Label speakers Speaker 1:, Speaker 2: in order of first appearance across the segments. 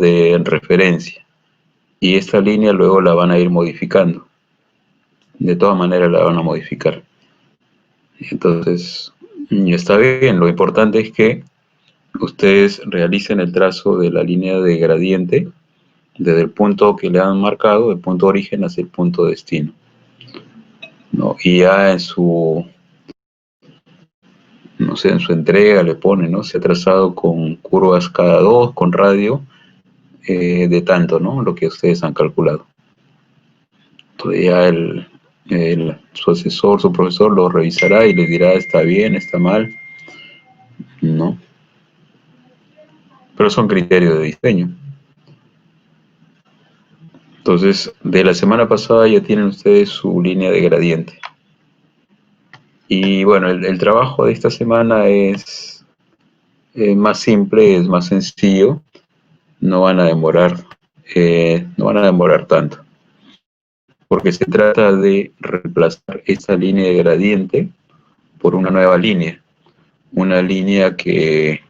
Speaker 1: de referencia. Y esta línea luego la van a ir modificando. De todas maneras la van a modificar. Entonces, está bien. Lo importante es que ustedes realicen el trazo de la línea de gradiente desde el punto que le han marcado, el punto origen hacia el punto destino, ¿no? Y ya en su, no sé, en su entrega le pone, ¿no? Se ha trazado con curvas cada dos, con radio de tanto, ¿no? Lo que ustedes han calculado. Entonces ya su asesor, su profesor lo revisará y les dirá está bien, está mal, ¿no? Pero son criterios de diseño. Entonces, de la semana pasada ya tienen ustedes su línea de gradiente. Y bueno, el trabajo de esta semana es más simple, es más sencillo. No van a demorar, no van a demorar tanto. Porque se trata de reemplazar esta línea de gradiente por una nueva línea. Una línea que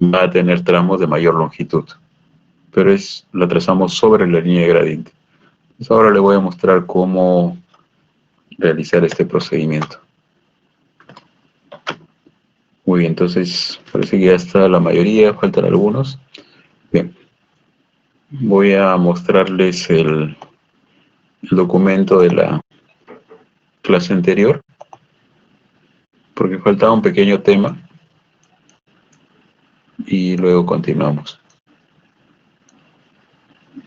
Speaker 1: va a tener tramos de mayor longitud. Pero la trazamos sobre la línea de gradiente. Entonces ahora le voy a mostrar cómo realizar este procedimiento. Muy bien, entonces parece que ya está la mayoría, faltan algunos. Bien, voy a mostrarles el documento de la clase anterior, porque faltaba un pequeño tema y luego continuamos.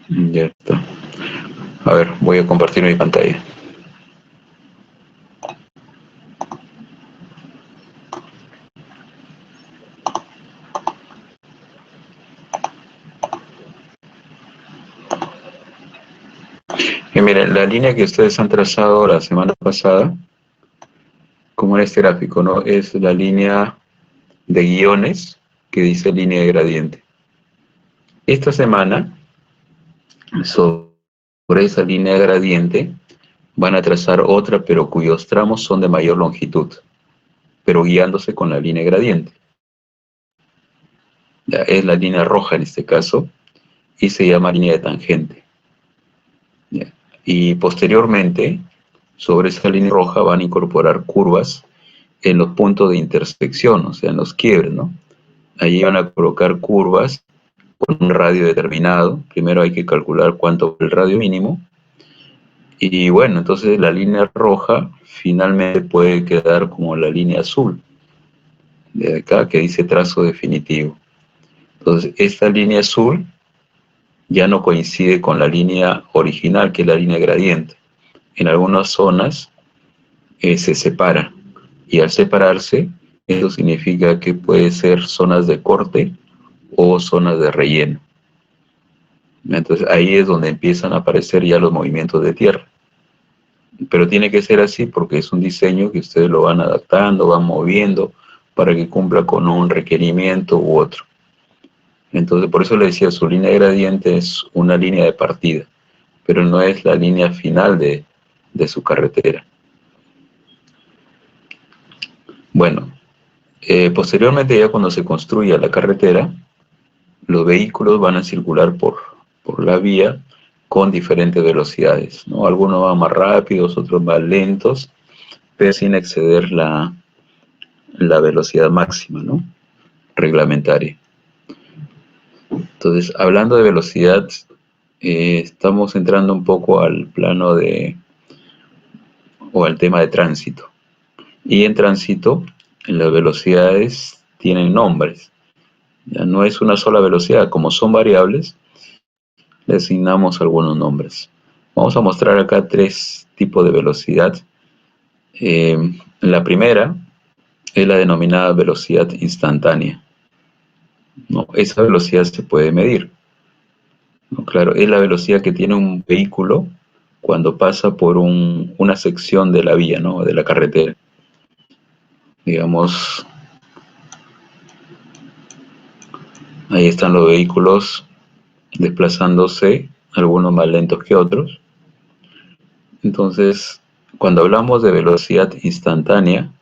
Speaker 1: Ya está. A ver, voy a compartir mi pantalla. Y miren, la línea que ustedes han trazado la semana pasada, como en este gráfico, ¿no? Es la línea de guiones que dice línea de gradiente. Esta semana, sobre esa línea de gradiente, van a trazar otra, pero cuyos tramos son de mayor longitud, pero guiándose con la línea de gradiente. Ya, es la línea roja en este caso, y se llama línea de tangente. Ya. Y posteriormente, sobre esa línea roja van a incorporar curvas en los puntos de intersección, o sea, en los quiebres, ¿no? Allí van a colocar curvas con un radio determinado. Primero hay que calcular cuánto es el radio mínimo. Y bueno, entonces la línea roja finalmente puede quedar como la línea azul, de acá, que dice trazo definitivo. Entonces, esta línea azul ya no coincide con la línea original, que es la línea gradiente. En algunas zonas se separa. Y al separarse, eso significa que puede ser zonas de corte o zonas de relleno. Entonces ahí es donde empiezan a aparecer ya los movimientos de tierra. Pero tiene que ser así porque es un diseño que ustedes lo van adaptando, van moviendo para que cumpla con un requerimiento u otro. Entonces por eso le decía, su línea de gradiente es una línea de partida, pero no es la línea final de su carretera. Bueno, posteriormente ya cuando se construya la carretera, los vehículos van a circular por la vía con diferentes velocidades, ¿no? Algunos van más rápidos, otros más lentos, pero sin exceder la velocidad máxima, ¿no? Reglamentaria. Entonces, hablando de velocidad, estamos entrando un poco al plano o al tema de tránsito. Y en tránsito, las velocidades tienen nombres. Ya no es una sola velocidad, como son variables, le asignamos algunos nombres. Vamos a mostrar acá 3 tipos de velocidad. La primera es la denominada velocidad instantánea, ¿no? Esa velocidad se puede medir, ¿no? Claro, es la velocidad que tiene un vehículo cuando pasa por una sección de la vía, ¿no? De la carretera. Digamos, ahí están los vehículos desplazándose, algunos más lentos que otros. Entonces, cuando hablamos de velocidad instantánea,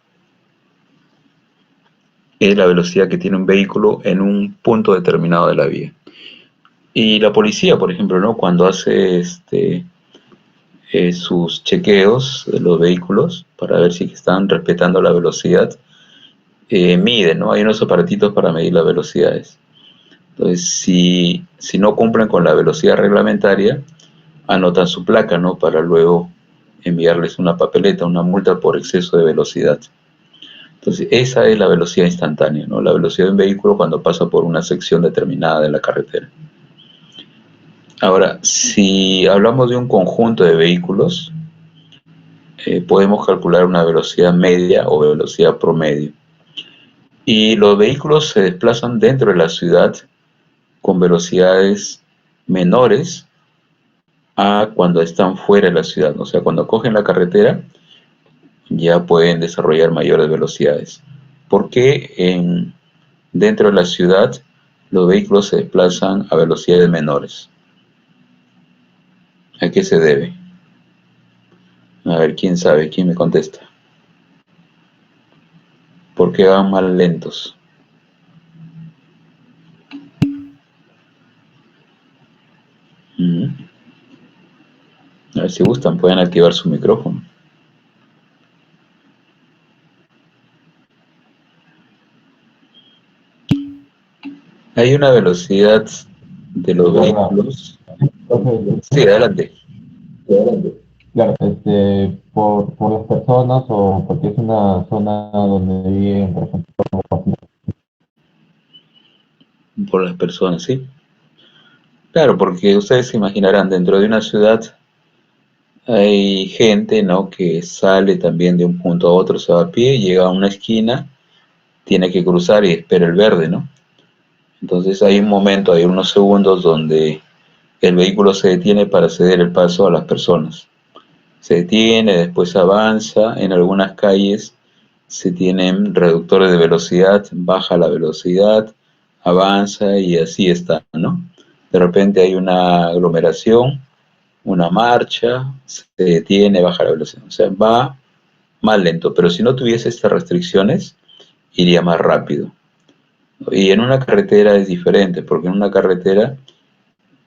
Speaker 1: es la velocidad que tiene un vehículo en un punto determinado de la vía. Y la policía, por ejemplo, ¿no? Cuando hace sus chequeos de los vehículos para ver si están respetando la velocidad, mide, ¿no? Hay unos aparatitos para medir las velocidades. Entonces, si no cumplen con la velocidad reglamentaria, anotan su placa, ¿no? Para luego enviarles una papeleta, una multa por exceso de velocidad. Entonces, esa es la velocidad instantánea, ¿no? La velocidad de un vehículo cuando pasa por una sección determinada de la carretera. Ahora, si hablamos de un conjunto de vehículos, podemos calcular una velocidad media o velocidad promedio. Y los vehículos se desplazan dentro de la ciudad con velocidades menores a cuando están fuera de la ciudad. O sea, cuando cogen la carretera ya pueden desarrollar mayores velocidades. ¿Por qué dentro de la ciudad los vehículos se desplazan a velocidades menores? ¿A qué se debe? A ver, ¿quién sabe? ¿Quién me contesta? ¿Por qué van más lentos? Mm. A ver si gustan, pueden activar su micrófono. Hay una velocidad de los vehículos. Sí, adelante.
Speaker 2: Claro, por las personas o porque es una zona donde viven, por ejemplo,
Speaker 1: Por las personas, sí. Claro, porque ustedes se imaginarán, dentro de una ciudad hay gente, ¿no? Que sale también de un punto a otro, se va a pie, llega a una esquina, tiene que cruzar y espera el verde, ¿no? Entonces hay un momento, hay unos segundos donde el vehículo se detiene para ceder el paso a las personas. Se detiene, después avanza, en algunas calles se tienen reductores de velocidad, baja la velocidad, avanza y así está, ¿no? De repente hay una aglomeración, una marcha, se detiene, baja la velocidad, o sea, va más lento, pero si no tuviese estas restricciones, iría más rápido. Y en una carretera es diferente, porque en una carretera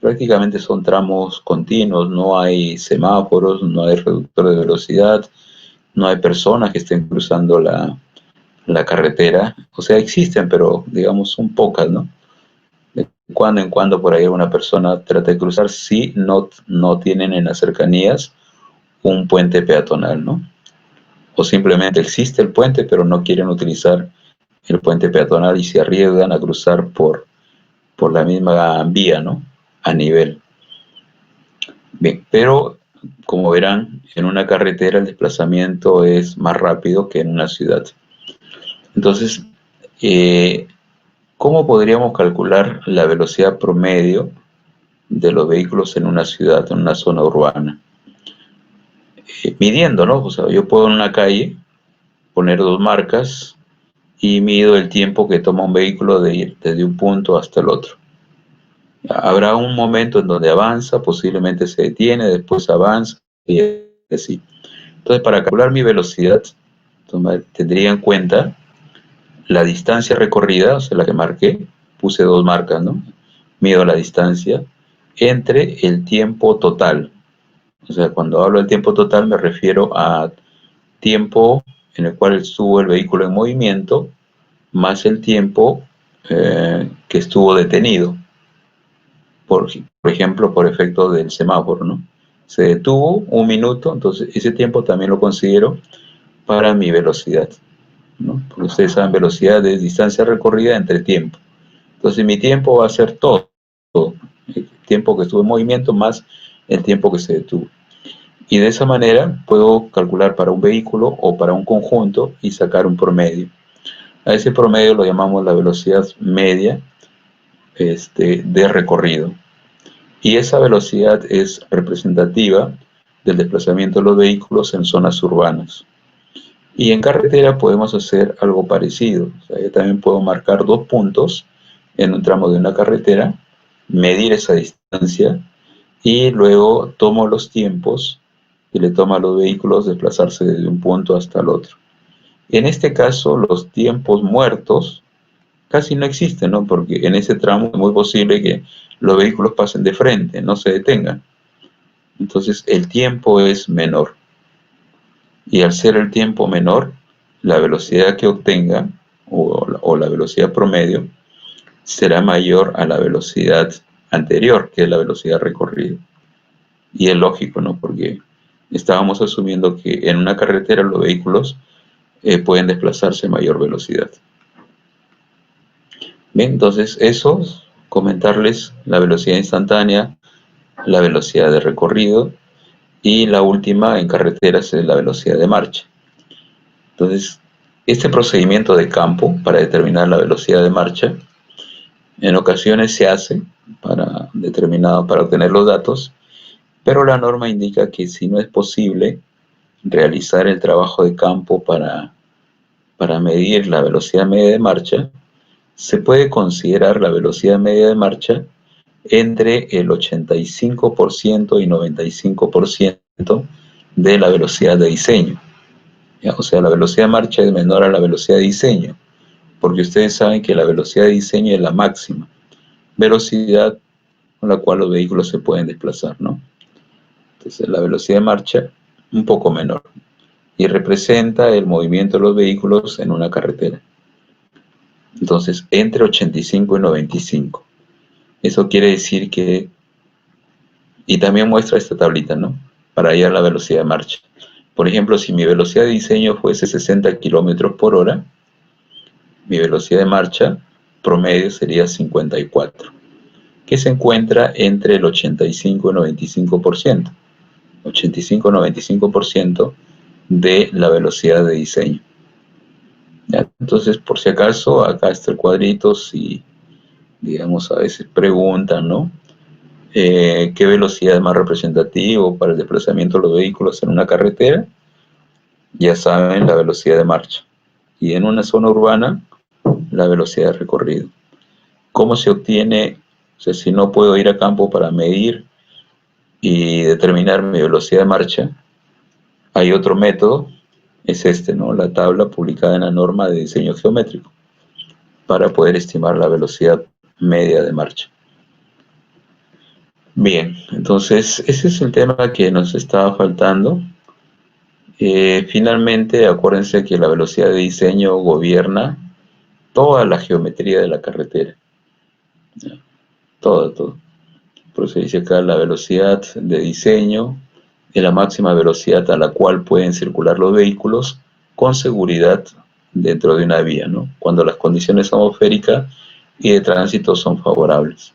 Speaker 1: prácticamente son tramos continuos, no hay semáforos, no hay reductor de velocidad, no hay personas que estén cruzando la carretera. O sea, existen, pero digamos son pocas, ¿no? De cuando en cuando por ahí una persona trata de cruzar si no tienen en las cercanías un puente peatonal, ¿no? O simplemente existe el puente, pero no quieren utilizar el puente peatonal y se arriesgan a cruzar por la misma vía, ¿no? A nivel. Bien, pero como verán, en una carretera el desplazamiento es más rápido que en una ciudad. Entonces, eh, ¿cómo podríamos calcular la velocidad promedio de los vehículos en una ciudad, en una zona urbana? Midiendo, ¿no? O sea, yo puedo en una calle poner dos marcas y mido el tiempo que toma un vehículo de ir desde un punto hasta el otro. Habrá un momento en donde avanza, posiblemente se detiene, después avanza y así. Entonces, para calcular mi velocidad, tendría en cuenta la distancia recorrida, o sea, la que marqué, puse dos marcas, ¿no? Mido la distancia entre el tiempo total. O sea, cuando hablo del tiempo total me refiero a tiempo en el cual estuvo el vehículo en movimiento más el tiempo que estuvo detenido, por ejemplo, por efecto del semáforo, ¿no? Se detuvo un minuto, entonces ese tiempo también lo considero para mi velocidad, ¿no? Porque ustedes saben, velocidad es distancia recorrida entre tiempo. Entonces mi tiempo va a ser todo, el tiempo que estuvo en movimiento más el tiempo que se detuvo. Y de esa manera puedo calcular para un vehículo o para un conjunto y sacar un promedio. A ese promedio lo llamamos la velocidad media de recorrido. Y esa velocidad es representativa del desplazamiento de los vehículos en zonas urbanas. Y en carretera podemos hacer algo parecido. O sea, yo también puedo marcar dos puntos en un tramo de una carretera, medir esa distancia y luego tomo los tiempos que le toma a los vehículos desplazarse desde un punto hasta el otro. En este caso, los tiempos muertos casi no existe, ¿no? Porque en ese tramo es muy posible que los vehículos pasen de frente, no se detengan. Entonces el tiempo es menor. Y al ser el tiempo menor, la velocidad que obtenga o la velocidad promedio será mayor a la velocidad anterior, que es la velocidad recorrida. Y es lógico, ¿no? Porque estábamos asumiendo que en una carretera los vehículos pueden desplazarse a mayor velocidad. Bien, entonces eso, comentarles la velocidad instantánea, la velocidad de recorrido y la última en carreteras es la velocidad de marcha. Entonces, este procedimiento de campo para determinar la velocidad de marcha en ocasiones se hace para obtener los datos, pero la norma indica que si no es posible realizar el trabajo de campo para medir la velocidad media de marcha, se puede considerar la velocidad media de marcha entre el 85% y 95% de la velocidad de diseño. ¿Ya? O sea, la velocidad de marcha es menor a la velocidad de diseño, porque ustedes saben que la velocidad de diseño es la máxima velocidad con la cual los vehículos se pueden desplazar, ¿no? Entonces, la velocidad de marcha un poco menor y representa el movimiento de los vehículos en una carretera. Entonces, entre 85 y 95. Eso quiere decir que, y también muestra esta tablita, ¿no? Para hallar la velocidad de marcha. Por ejemplo, si mi velocidad de diseño fuese 60 kilómetros por hora, mi velocidad de marcha promedio sería 54, que se encuentra entre el 85 y 95%. 85-95% de la velocidad de diseño. ¿Ya? Entonces, por si acaso, acá está el cuadrito, si, digamos, a veces preguntan, ¿no? ¿Qué velocidad es más representativo para el desplazamiento de los vehículos en una carretera? Ya saben, la velocidad de marcha. Y en una zona urbana, la velocidad de recorrido. ¿Cómo se obtiene? O sea, si no puedo ir a campo para medir y determinar mi velocidad de marcha, hay otro método, es este, ¿no? La tabla publicada en la norma de diseño geométrico para poder estimar la velocidad media de marcha. Bien, entonces ese es el tema que nos estaba faltando. Finalmente, acuérdense que la velocidad de diseño gobierna toda la geometría de la carretera. ¿Ya? Todo. Por eso dice acá la velocidad de diseño es la máxima velocidad a la cual pueden circular los vehículos con seguridad dentro de una vía, ¿no? Cuando las condiciones atmosféricas y de tránsito son favorables.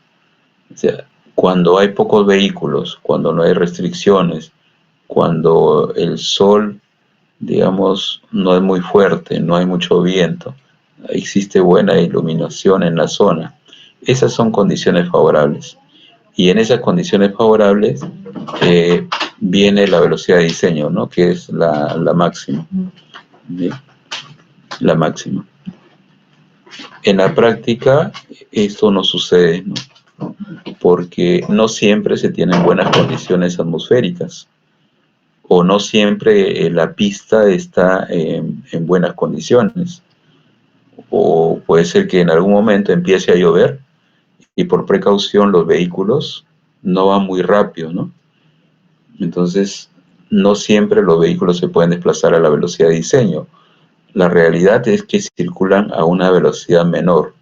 Speaker 1: O sea, cuando hay pocos vehículos, cuando no hay restricciones, cuando el sol, digamos, no es muy fuerte, no hay mucho viento, existe buena iluminación en la zona. Esas son condiciones favorables. Y en esas condiciones favorables viene la velocidad de diseño, ¿no? Que es la máxima. ¿Sí? La máxima. En la práctica esto no sucede, ¿no? Porque no siempre se tienen buenas condiciones atmosféricas o no siempre la pista está en buenas condiciones. O puede ser que en algún momento empiece a llover y por precaución los vehículos no van muy rápido, ¿no? Entonces, no siempre los vehículos se pueden desplazar a la velocidad de diseño. La realidad es que circulan a una velocidad menor.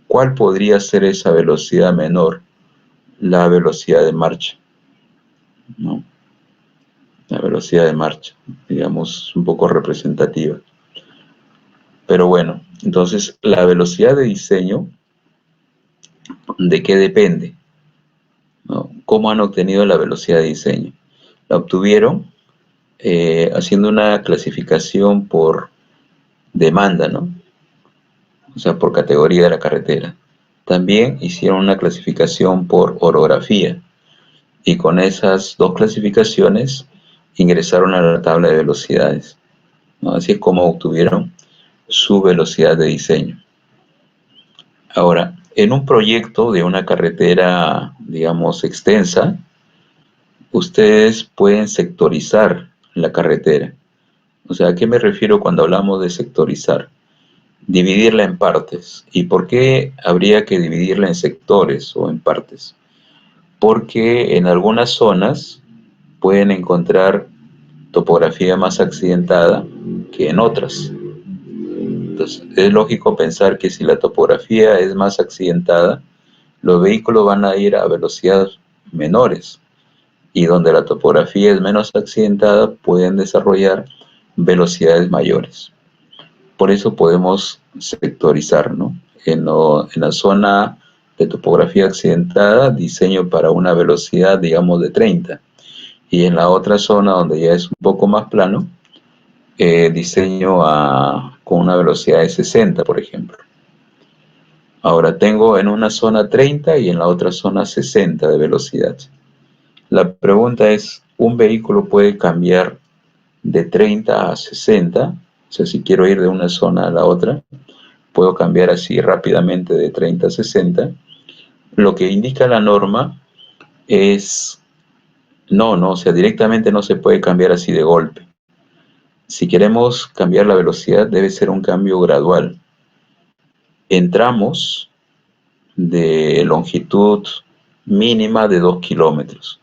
Speaker 1: ¿Cuál podría ser esa velocidad menor? La velocidad de marcha, ¿no? La velocidad de marcha, digamos, un poco representativa. Pero bueno, entonces, la velocidad de diseño, ¿de qué depende? ¿No? ¿Cómo han obtenido la velocidad de diseño? La obtuvieron haciendo una clasificación por demanda, ¿no? O sea, por categoría de la carretera. También hicieron una clasificación por orografía y con esas dos clasificaciones ingresaron a la tabla de velocidades, ¿no? Así es como obtuvieron su velocidad de diseño. Ahora, en un proyecto de una carretera, digamos, extensa, ustedes pueden sectorizar la carretera. O sea, ¿a qué me refiero cuando hablamos de sectorizar? dividirla en partes. ¿Y por qué habría que dividirla en sectores o en partes? Porque en algunas zonas pueden encontrar topografía más accidentada que en otras. Entonces, es lógico pensar que si la topografía es más accidentada, los vehículos van a ir a velocidades menores y donde la topografía es menos accidentada pueden desarrollar velocidades mayores. Por eso podemos sectorizar, ¿no? En la zona de topografía accidentada, diseño para una velocidad, digamos, de 30. Y en la otra zona, donde ya es un poco más plano, diseño con una velocidad de 60, por ejemplo. Ahora tengo en una zona 30 y en la otra zona 60 de velocidad. La pregunta es, ¿un vehículo puede cambiar de 30 a 60? O sea, si quiero ir de una zona a la otra, puedo cambiar así rápidamente de 30 a 60. Lo que indica la norma es, no, o sea, directamente no se puede cambiar así de golpe. Si queremos cambiar la velocidad, debe ser un cambio gradual. En tramos de longitud mínima de 2 kilómetros.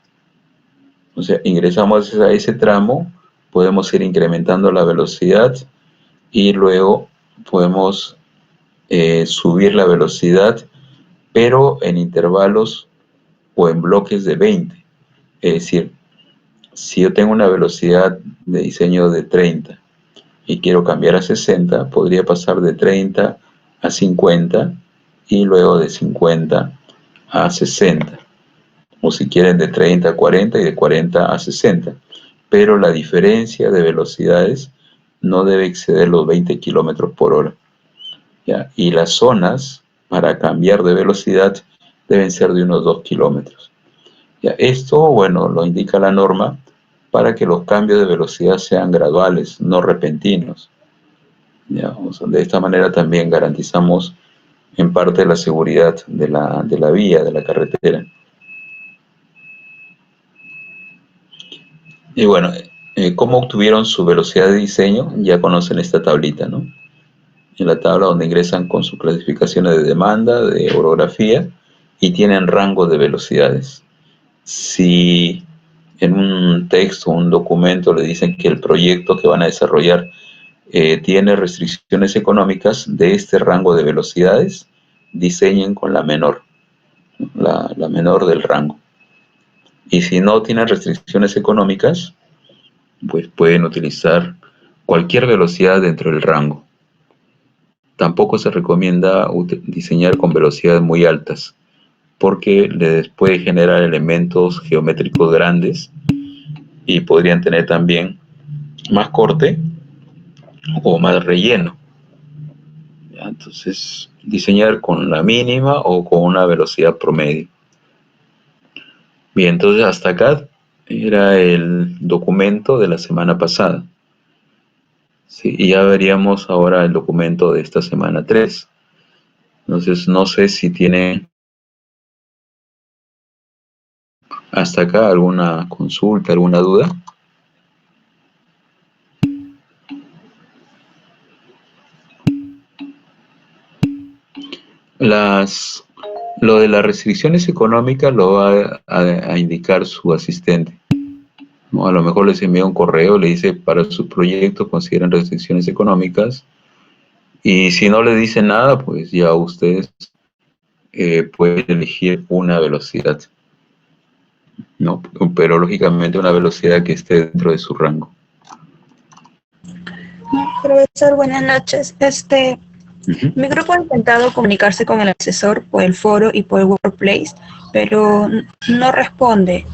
Speaker 1: O sea, ingresamos a ese tramo, podemos ir incrementando la velocidad y luego podemos subir la velocidad, pero en intervalos o en bloques de 20. Es decir, si yo tengo una velocidad de diseño de 30 y quiero cambiar a 60, podría pasar de 30 a 50 y luego de 50 a 60. O si quieren de 30 a 40 y de 40 a 60. Pero la diferencia de velocidades no debe exceder los 20 kilómetros por hora. ¿Ya? Y las zonas para cambiar de velocidad deben ser de unos 2 kilómetros. ¿Ya? Esto, bueno, lo indica la norma para que los cambios de velocidad sean graduales, no repentinos. ¿Ya? O sea, de esta manera también garantizamos en parte la seguridad de la vía, de la carretera. Y bueno, ¿cómo obtuvieron su velocidad de diseño? Ya conocen esta tablita, ¿no? En la tabla donde ingresan con sus clasificaciones de demanda, de orografía, y tienen rango de velocidades. Si en un texto, un documento le dicen que el proyecto que van a desarrollar tiene restricciones económicas de este rango de velocidades, diseñen con la menor del rango. Y si no tienen restricciones económicas, pues pueden utilizar cualquier velocidad dentro del rango. Tampoco se recomienda diseñar con velocidades muy altas, porque les puede generar elementos geométricos grandes y podrían tener también más corte o más relleno. ¿Ya? Entonces, diseñar con la mínima o con una velocidad promedio. Bien, entonces hasta acá era el documento de la semana pasada. Sí, y ya veríamos ahora el documento de esta semana 3. Entonces, no sé si tiene hasta acá alguna consulta, alguna duda. Las, lo de las restricciones económicas lo va a indicar su asistente, ¿no? A lo mejor les envía un correo, le dice para su proyecto consideran restricciones económicas y si no le dice nada, pues ya ustedes pueden elegir una velocidad, ¿no? Pero lógicamente una velocidad que esté dentro de su rango.
Speaker 3: Profesor, buenas noches.
Speaker 1: Uh-huh.
Speaker 3: Mi grupo ha intentado comunicarse con el asesor por el foro y por el workplace, pero no responde.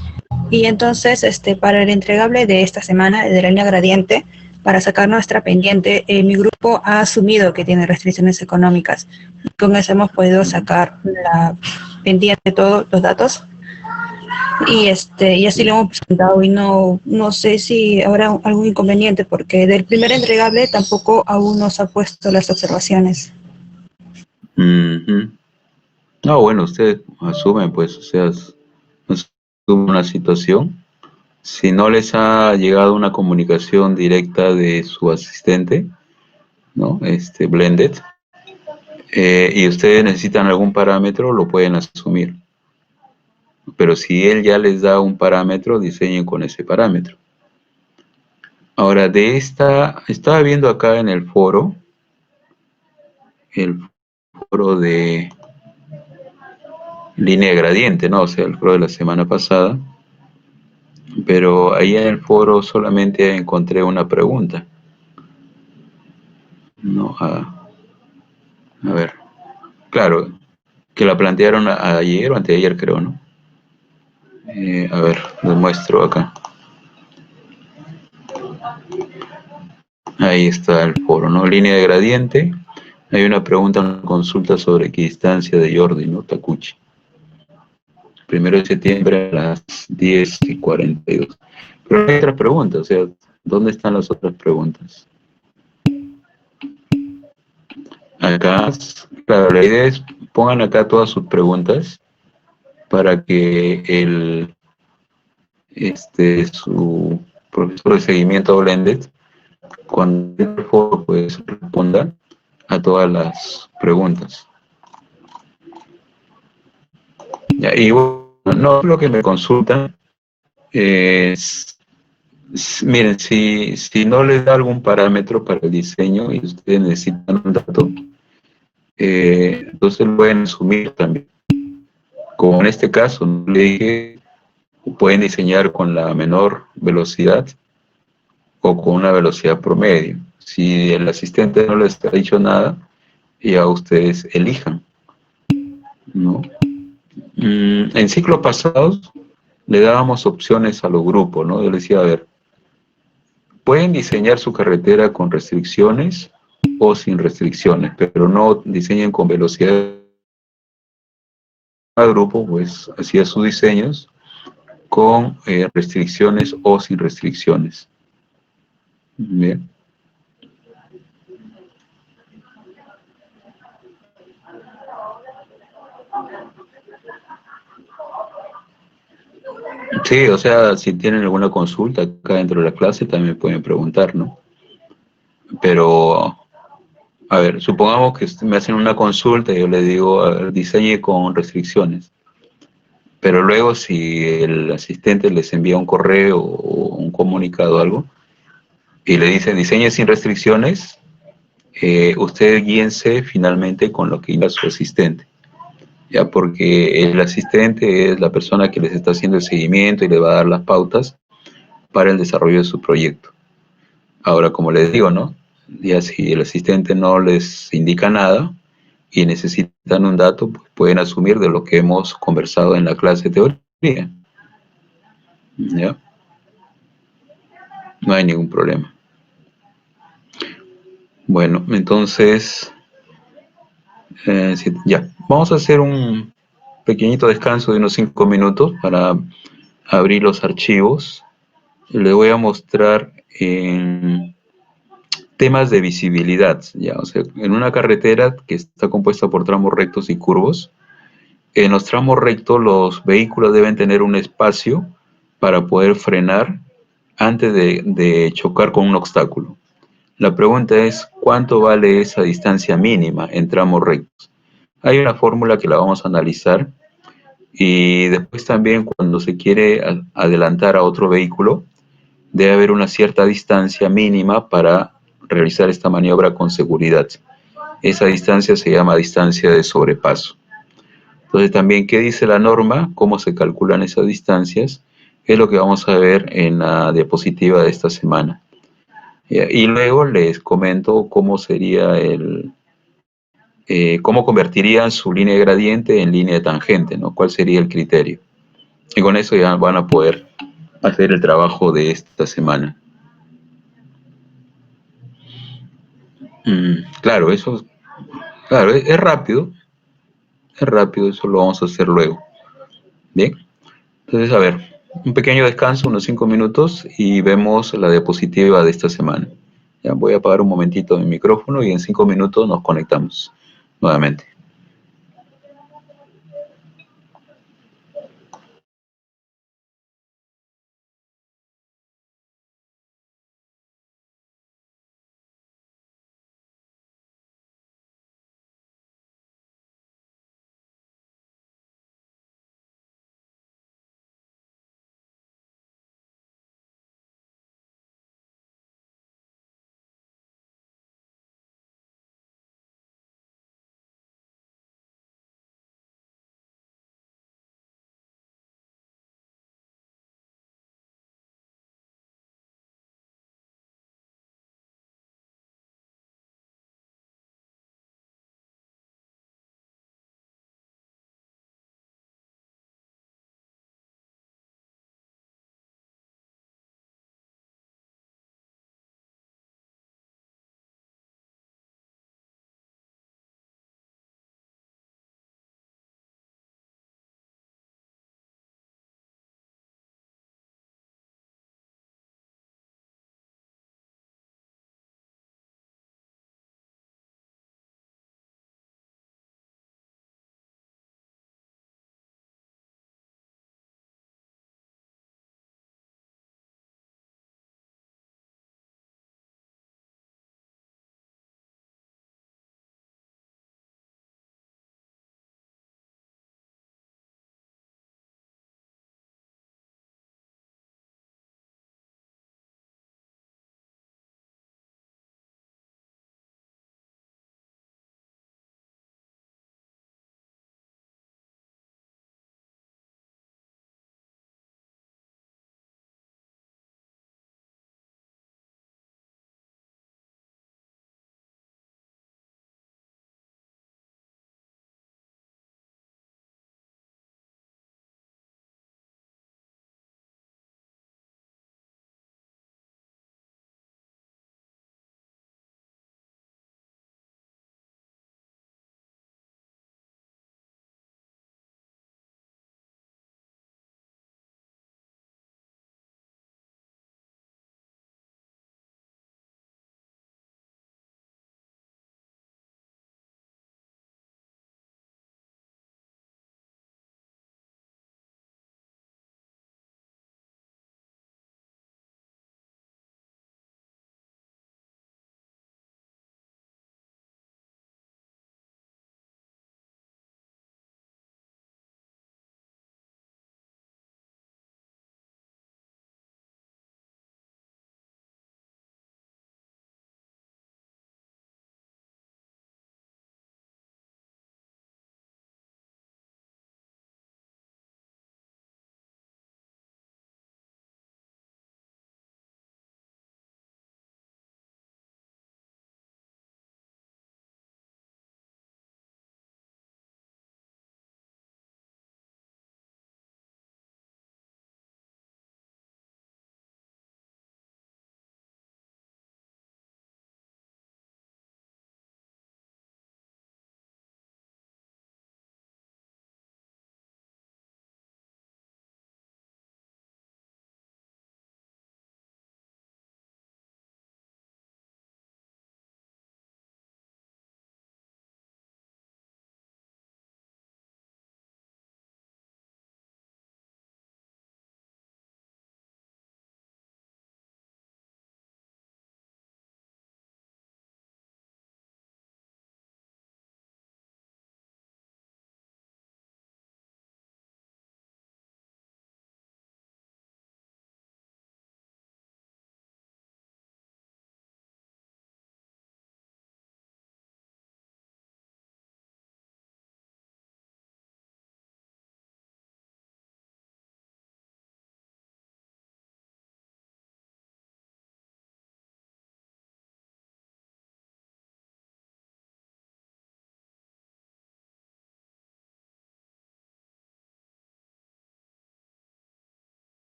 Speaker 3: Y entonces, para el entregable de esta semana, de la línea gradiente, para sacar nuestra pendiente, mi grupo ha asumido que tiene restricciones económicas. Con eso hemos podido sacar la pendiente de todos los datos. Y así lo hemos presentado y no sé si habrá algún inconveniente porque del primer entregable tampoco aún nos ha puesto las observaciones.
Speaker 1: Uh-huh. No, bueno, usted asume, pues, o sea, asume una situación. Si no les ha llegado una comunicación directa de su asistente, ¿no? Blended, y ustedes necesitan algún parámetro, lo pueden asumir. Pero si él ya les da un parámetro, diseñen con ese parámetro. Ahora, estaba viendo acá en el foro de línea gradiente, ¿no? O sea, el foro de la semana pasada, pero ahí en el foro solamente encontré una pregunta, ¿no? A ver, claro, que la plantearon ayer o anteayer, creo, ¿no? A ver, les muestro acá. Ahí está el foro, ¿no? Línea de gradiente. Hay una pregunta, una consulta sobre equidistancia de Jordi, ¿no? Takuchi. 1 de septiembre a las 10:42. Pero hay otras preguntas, o sea, ¿dónde están las otras preguntas? Acá, claro, la idea es pongan acá todas sus preguntas para que su profesor de seguimiento Blended, cuando el foro, pues responda a todas las preguntas. Ya, y bueno, no lo que me consultan es, miren, si no les da algún parámetro para el diseño y ustedes necesitan un dato, entonces lo pueden asumir también. Como en este caso, ¿no? Le dije, pueden diseñar con la menor velocidad o con una velocidad promedio. Si el asistente no les ha dicho nada, ya ustedes elijan, ¿no? En ciclos pasados le dábamos opciones a los grupos, ¿no? Yo les decía, a ver, pueden diseñar su carretera con restricciones o sin restricciones, pero no diseñen con velocidad. Cada grupo, pues, hacía sus diseños con restricciones o sin restricciones. Bien. Sí, o sea, si tienen alguna consulta acá dentro de la clase, también pueden preguntar, ¿no? Pero, a ver, supongamos que me hacen una consulta y yo les digo, a ver, diseñe con restricciones. Pero luego, si el asistente les envía un correo o un comunicado o algo, y le dice diseñe sin restricciones, usted guíense finalmente con lo que diga su asistente. Ya, porque el asistente es la persona que les está haciendo el seguimiento y le va a dar las pautas para el desarrollo de su proyecto. Ahora, como les digo, ¿no? Ya si el asistente no les indica nada y necesitan un dato, pues pueden asumir de lo que hemos conversado en la clase de teoría. ¿Ya? No hay ningún problema. Bueno, entonces, ya, vamos a hacer un pequeñito descanso de unos 5 minutos para abrir los archivos. Les voy a mostrar en temas de visibilidad, ya, o sea, en una carretera que está compuesta por tramos rectos y curvos, en los tramos rectos los vehículos deben tener un espacio para poder frenar antes de chocar con un obstáculo. La pregunta es, ¿cuánto vale esa distancia mínima en tramos rectos? Hay una fórmula que la vamos a analizar y después también cuando se quiere adelantar a otro vehículo, debe haber una cierta distancia mínima para realizar esta maniobra con seguridad. Esa distancia se llama distancia de sobrepaso. Entonces también, ¿qué dice la norma? ¿Cómo se calculan esas distancias? Es lo que vamos a ver en la diapositiva de esta semana. Y luego les comento cómo sería cómo convertirían su línea de gradiente en línea de tangente, ¿no? ¿Cuál sería el criterio? Y con eso ya van a poder hacer el trabajo de esta semana. Claro, claro, es rápido, eso lo vamos a hacer luego. Bien, entonces, a ver, un pequeño descanso, unos 5 minutos, y vemos la diapositiva de esta semana. Ya voy a apagar un momentito mi micrófono y en 5 minutos nos conectamos nuevamente.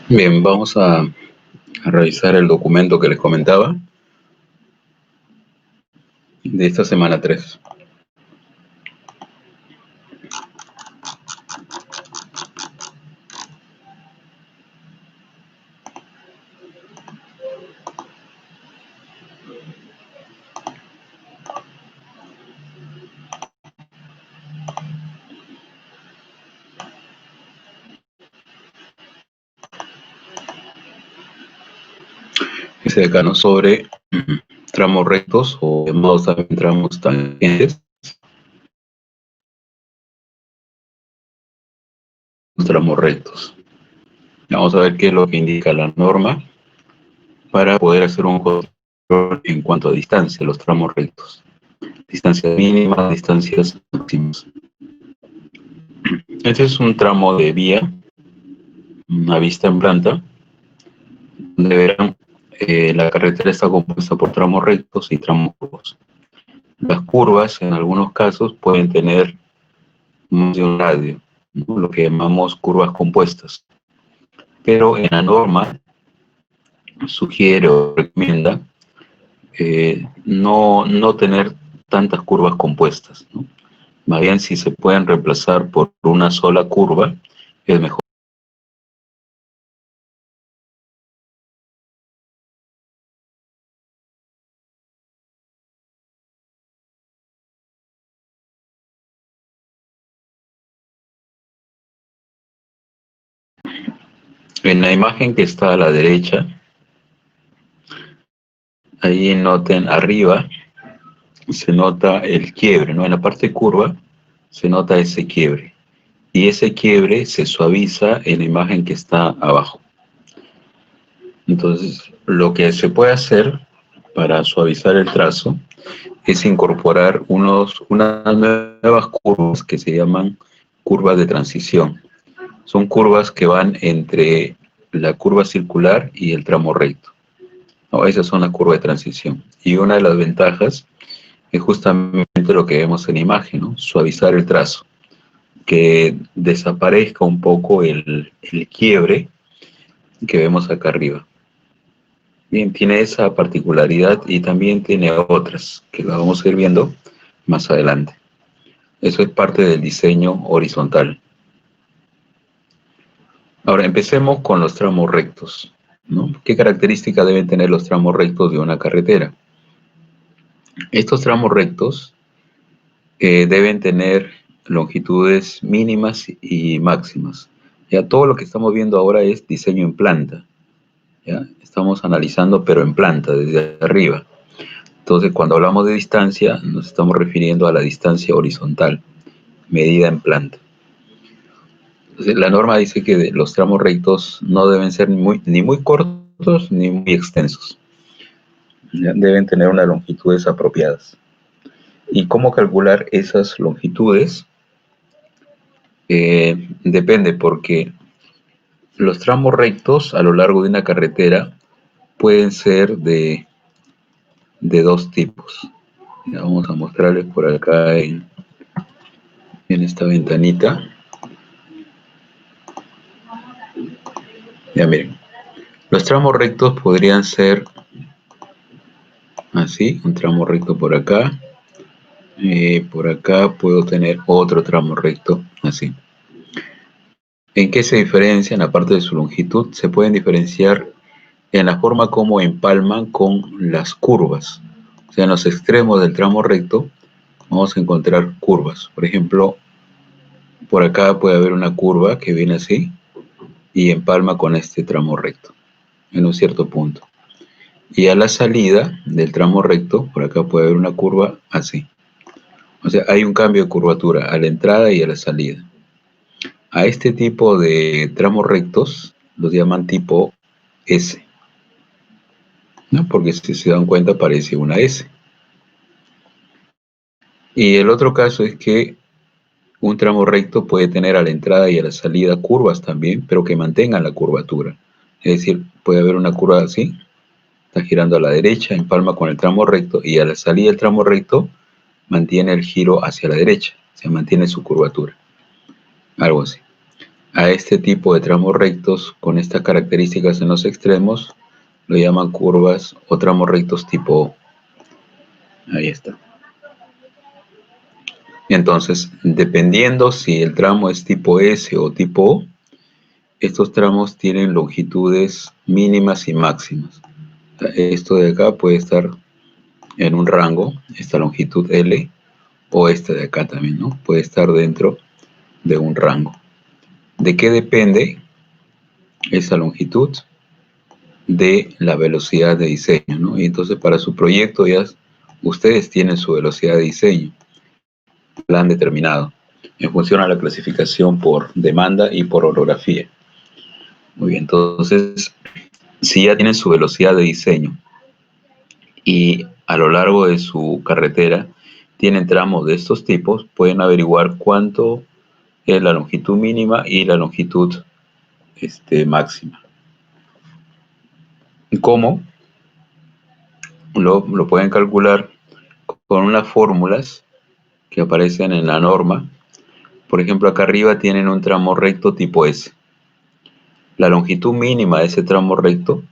Speaker 1: Bien, vamos a revisar el documento que les comentaba de esta semana 3. Dice acá, ¿no? Sobre tramos rectos o llamados también tramos tangentes. Tramos rectos. Vamos a ver qué es lo que indica la norma para poder hacer un control en cuanto a distancia, los tramos rectos. Distancias mínimas, distancias máximas. Este es un tramo de vía, una vista en planta, donde verán la carretera está compuesta por tramos rectos y tramos curvos. Las curvas, en algunos casos, pueden tener más de un radio, ¿no? Lo que llamamos curvas compuestas. Pero en la norma sugiere o recomienda no tener tantas curvas compuestas, ¿no? Más bien, si se pueden reemplazar por una sola curva, es mejor. En la imagen que está a la derecha, ahí noten arriba, se nota el quiebre, ¿no? En la parte curva se nota ese quiebre. Y ese quiebre se suaviza en la imagen que está abajo. Entonces, lo que se puede hacer para suavizar el trazo es incorporar unas nuevas curvas que se llaman curvas de transición. Son curvas que van entre la curva circular y el tramo recto. No, esas son las curvas de transición. Y una de las ventajas es justamente lo que vemos en la imagen, ¿no? Suavizar el trazo, que desaparezca un poco el quiebre que vemos acá arriba. Bien, tiene esa particularidad y también tiene otras que la vamos a ir viendo más adelante. Eso es parte del diseño horizontal. Ahora empecemos con los tramos rectos, ¿no? ¿Qué características deben tener los tramos rectos de una carretera? Estos tramos rectos deben tener longitudes mínimas y máximas. Ya todo lo que estamos viendo ahora es diseño en planta. ¿Ya? Estamos analizando, pero en planta, desde arriba. Entonces, cuando hablamos de distancia, nos estamos refiriendo a la distancia horizontal, medida en planta. Entonces, la norma dice que los tramos rectos no deben ser ni muy cortos ni muy extensos. ¿Ya? Deben tener unas longitudes apropiadas. ¿Y cómo calcular esas longitudes? Depende, porque los tramos rectos a lo largo de una carretera pueden ser de dos tipos. Ya vamos a mostrarles por acá en esta ventanita. Ya miren, los tramos rectos podrían ser así, un tramo recto por acá. Por acá puedo tener otro tramo recto, así. ¿En qué se diferencian? Aparte de su longitud, se pueden diferenciar en la forma como empalman con las curvas. O sea, en los extremos del tramo recto vamos a encontrar curvas. Por ejemplo, por acá puede haber una curva que viene así y empalma con este tramo recto en un cierto punto. Y a la salida del tramo recto, por acá puede haber una curva así. O sea, hay un cambio de curvatura a la entrada y a la salida. A este tipo de tramos rectos los llaman tipo S, ¿no? Porque si se dan cuenta parece una S. Y el otro caso es que un tramo recto puede tener a la entrada y a la salida curvas también, pero que mantengan la curvatura. Es decir, puede haber una curva así, está girando a la derecha, empalma con el tramo recto, y a la salida del tramo recto mantiene el giro hacia la derecha, se mantiene su curvatura. Algo así. a este tipo de tramos rectos con estas características en los extremos lo llaman curvas o tramos rectos tipo O. Ahí está. Entonces, dependiendo si el tramo es tipo S o tipo O, estos tramos tienen longitudes mínimas y máximas. Esto de acá puede estar en un rango, esta longitud L, o esta de acá también, ¿no? Puede estar dentro de un rango. ¿De qué depende esa longitud? De la velocidad de diseño, ¿no? Y entonces para su proyecto ya ustedes tienen su velocidad de diseño, plan determinado, en función a la clasificación por demanda y por orografía. Muy bien, entonces, si ya tienen su velocidad de diseño y a lo largo de su carretera tienen tramos de estos tipos, pueden averiguar cuánto es la longitud mínima y la longitud máxima. ¿Cómo? Lo pueden calcular con unas fórmulas que aparecen en la norma. Por ejemplo, acá arriba tienen un tramo recto tipo S. La longitud mínima de ese tramo recto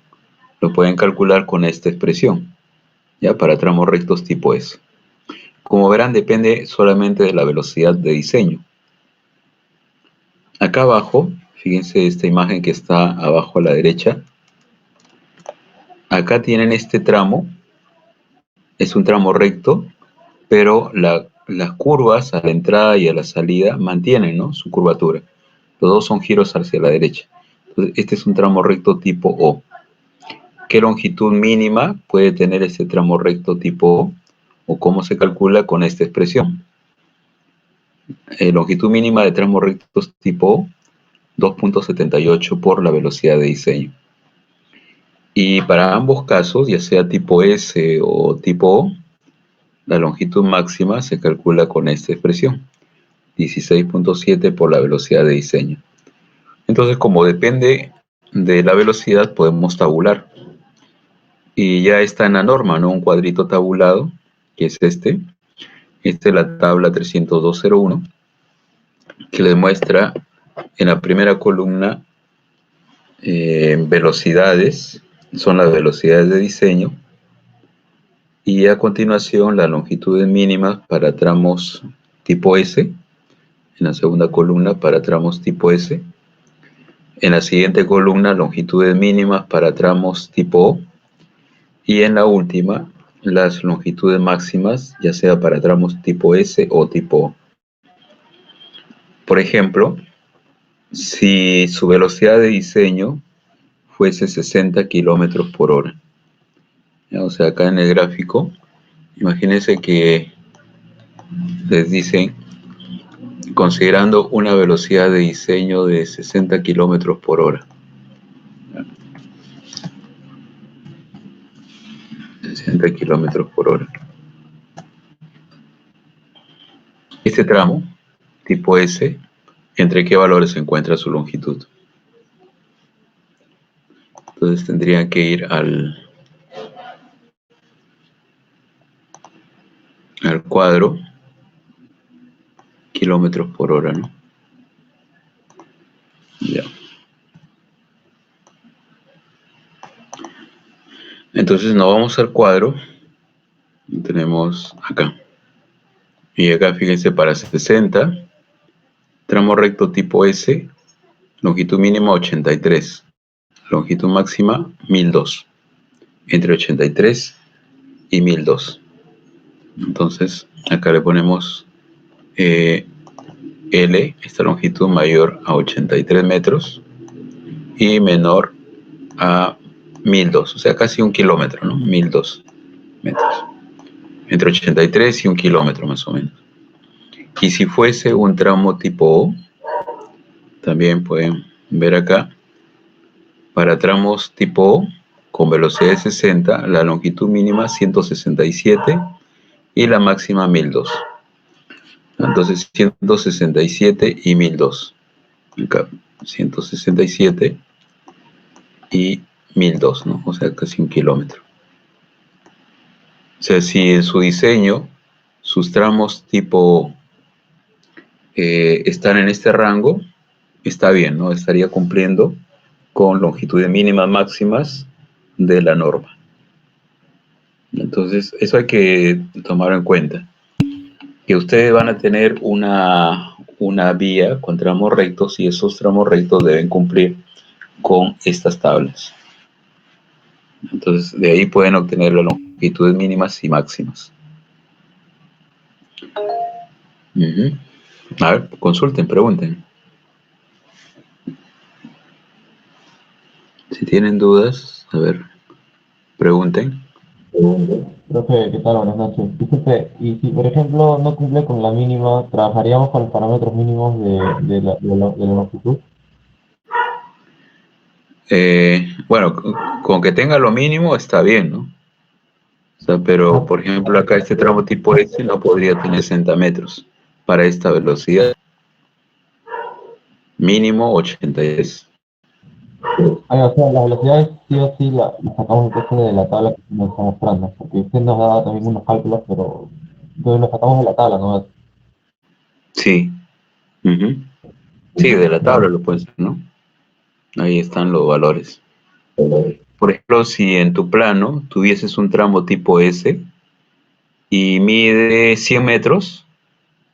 Speaker 1: lo pueden calcular con esta expresión, ya para tramos rectos tipo S. Como verán, depende solamente de la velocidad de diseño. Acá abajo, fíjense esta imagen que está abajo a la derecha. Acá tienen este tramo, es un tramo recto, pero las curvas a la entrada y a la salida mantienen, ¿no?, su curvatura. Los dos son giros hacia la derecha. Entonces, este es un tramo recto tipo O. ¿Qué longitud mínima puede tener este tramo recto tipo O? ¿O cómo se calcula? Con esta expresión. Longitud mínima de tramos rectos tipo O, 2.78 por la velocidad de diseño. Y para ambos casos, ya sea tipo S o tipo O, la longitud máxima se calcula con esta expresión, 16.7 por la velocidad de diseño. Entonces, como depende de la velocidad, podemos tabular. Y ya está en la norma, ¿no?, un cuadrito tabulado, que es este. Esta es la tabla 302.01, que le muestra en la primera columna velocidades, son las velocidades de diseño, y a continuación las longitudes mínimas para tramos tipo S, en la segunda columna para tramos tipo S, en la siguiente columna longitudes mínimas para tramos tipo O, y en la última las longitudes máximas, ya sea para tramos tipo S o tipo O. Por ejemplo, si su velocidad de diseño fuese 60 kilómetros por hora, o sea, acá en el gráfico, imagínense que les dicen, considerando una velocidad de diseño de 60 kilómetros por hora. 60 kilómetros por hora. Este tramo, tipo S, ¿entre qué valores se encuentra su longitud? Entonces tendrían que ir al cuadro, kilómetros por hora, ¿no? Ya. Entonces nos vamos al cuadro, tenemos acá. Y acá fíjense, para 60, tramo recto tipo S, longitud mínima 83, longitud máxima 1002, entre 83 y 1002. Entonces acá le ponemos L, esta longitud mayor a 83 metros y menor a 1002, o sea, casi un kilómetro, ¿no? 1002 metros. Entre 83 y un kilómetro más o menos. Y si fuese un tramo tipo O, también pueden ver acá, para tramos tipo O, con velocidad de 60, la longitud mínima 167 y la máxima 1002. Entonces 167 y 1002. Acá 167 y 1002, ¿no? O sea, casi un kilómetro. O sea, si en su diseño sus tramos tipo están en este rango, está bien, ¿no? Estaría cumpliendo con longitudes mínimas máximas de la norma. Entonces, eso hay que tomarlo en cuenta. Que ustedes van a tener una vía con tramos rectos y esos tramos rectos deben cumplir con estas tablas. Entonces, de ahí pueden obtener las longitudes mínimas y máximas. Uh-huh. A ver, consulten, pregunten. Si tienen dudas, a ver, pregunten.
Speaker 2: Profe, ¿qué tal? Buenas noches. Disculpe, y si por ejemplo no cumple con la mínima, ¿trabajaríamos con los parámetros mínimos de la longitud?
Speaker 1: Bueno, con que tenga lo mínimo está bien, ¿no? O sea, pero por ejemplo acá este tramo tipo S no podría tener 60 metros para esta velocidad. Mínimo 83.
Speaker 2: O sea, las velocidades sí o sí las sacamos entonces de la tabla que nos está mostrando, porque usted nos da también unos cálculos, pero entonces los sacamos de la tabla, ¿no?
Speaker 1: Sí. Uh-huh. Sí, de la tabla lo puedes ver, ¿no? Ahí están los valores. Por ejemplo, si en tu plano tuvieses un tramo tipo S y mide 100 metros,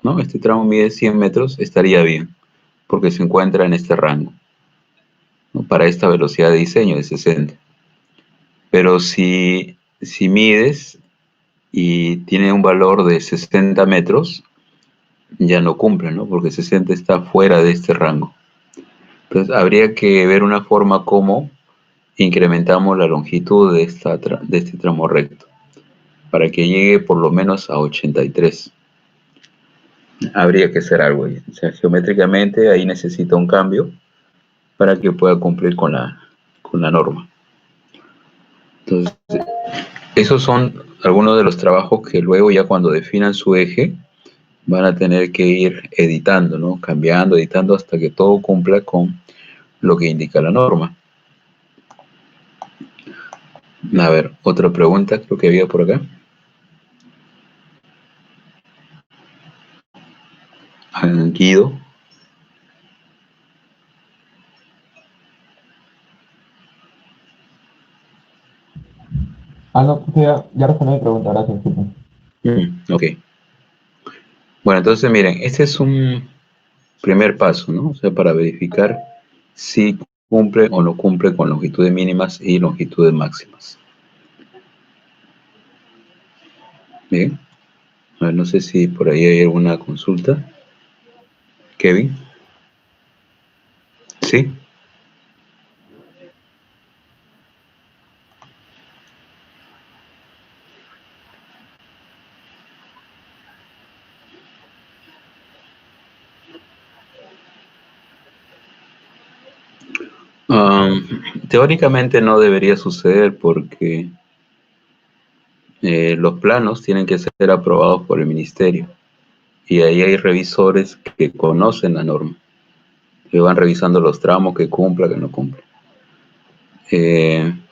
Speaker 1: ¿no? Este tramo mide 100 metros, estaría bien, porque se encuentra en este rango, ¿no? Para esta velocidad de diseño de 60. Pero si mides y tiene un valor de 60 metros, ya no cumple, ¿no? Porque 60 está fuera de este rango. Entonces, habría que ver una forma como incrementamos la longitud de este tramo recto para que llegue por lo menos a 83. Habría que hacer algo ahí. O sea, geométricamente ahí necesita un cambio para que pueda cumplir con la norma. Entonces, esos son algunos de los trabajos que luego ya cuando definan su eje van a tener que ir editando, ¿no? Cambiando, editando hasta que todo cumpla con lo que indica la norma. A ver, otra pregunta creo que había por acá. Guido.
Speaker 2: Ah, no, pues ya respondí mi pregunta, gracias, disculpe.
Speaker 1: Ok. Bueno, entonces miren, este es un primer paso, ¿no? O sea, para verificar si cumple o no cumple con longitudes mínimas y longitudes máximas. Bien. A ver, no sé si por ahí hay alguna consulta. Kevin. Sí. Um, Teóricamente no debería suceder porque los planos tienen que ser aprobados por el ministerio y ahí hay revisores que conocen la norma, que van revisando los tramos que cumpla, que no cumpla. En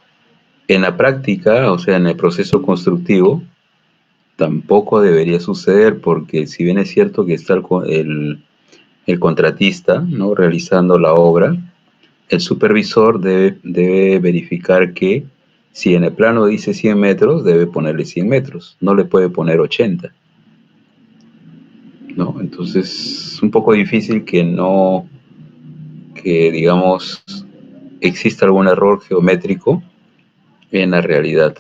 Speaker 1: la práctica, o sea, en el proceso constructivo, tampoco debería suceder porque si bien es cierto que está el contratista, ¿no? Realizando la obra, el supervisor debe verificar que si en el plano dice 100 metros, debe ponerle 100 metros, no le puede poner 80, ¿no? Entonces es un poco difícil que digamos, exista algún error geométrico en la realidad,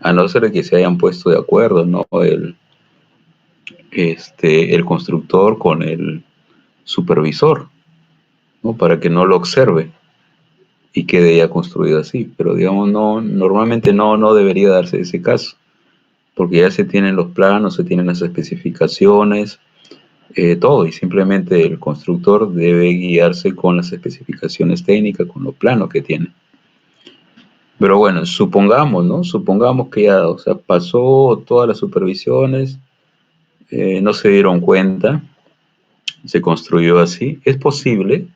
Speaker 1: a no ser que se hayan puesto de acuerdo, ¿no? El constructor con el supervisor, ¿no? Para que no lo observe y quede ya construido así. Pero digamos, no, normalmente no debería darse ese caso, porque ya se tienen los planos, se tienen las especificaciones, todo, y simplemente el constructor debe guiarse con las especificaciones técnicas, con los planos que tiene. Pero bueno, supongamos, ¿no? Supongamos que ya, o sea, pasó todas las supervisiones, no se dieron cuenta, se construyó así. Es posible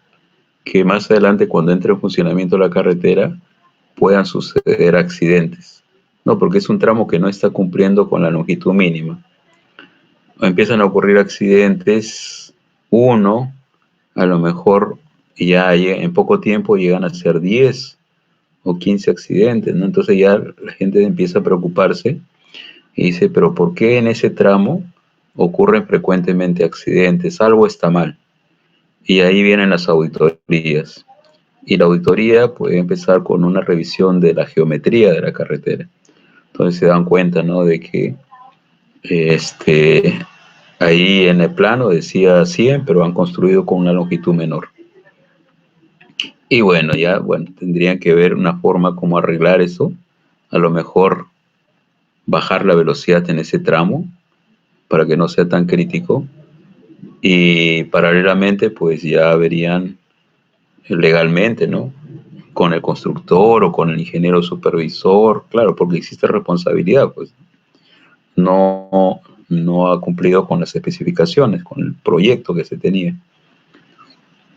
Speaker 1: que más adelante, cuando entre en funcionamiento la carretera, puedan suceder accidentes. No, porque es un tramo que no está cumpliendo con la longitud mínima. Empiezan a ocurrir accidentes, uno, a lo mejor y ya en poco tiempo llegan a ser 10 o 15 accidentes, ¿no? Entonces ya la gente empieza a preocuparse y dice, pero ¿por qué en ese tramo ocurren frecuentemente accidentes? Algo está mal. Y ahí vienen las auditorías. Y la auditoría puede empezar con una revisión de la geometría de la carretera. Entonces se dan cuenta, ¿no? De que ahí en el plano decía 100, pero han construido con una longitud menor. Y bueno, tendrían que ver una forma como arreglar eso. A lo mejor bajar la velocidad en ese tramo para que no sea tan crítico. Y paralelamente, pues ya verían legalmente, ¿no? Con el constructor o con el ingeniero supervisor, claro, porque existe responsabilidad, pues no ha cumplido con las especificaciones, con el proyecto que se tenía.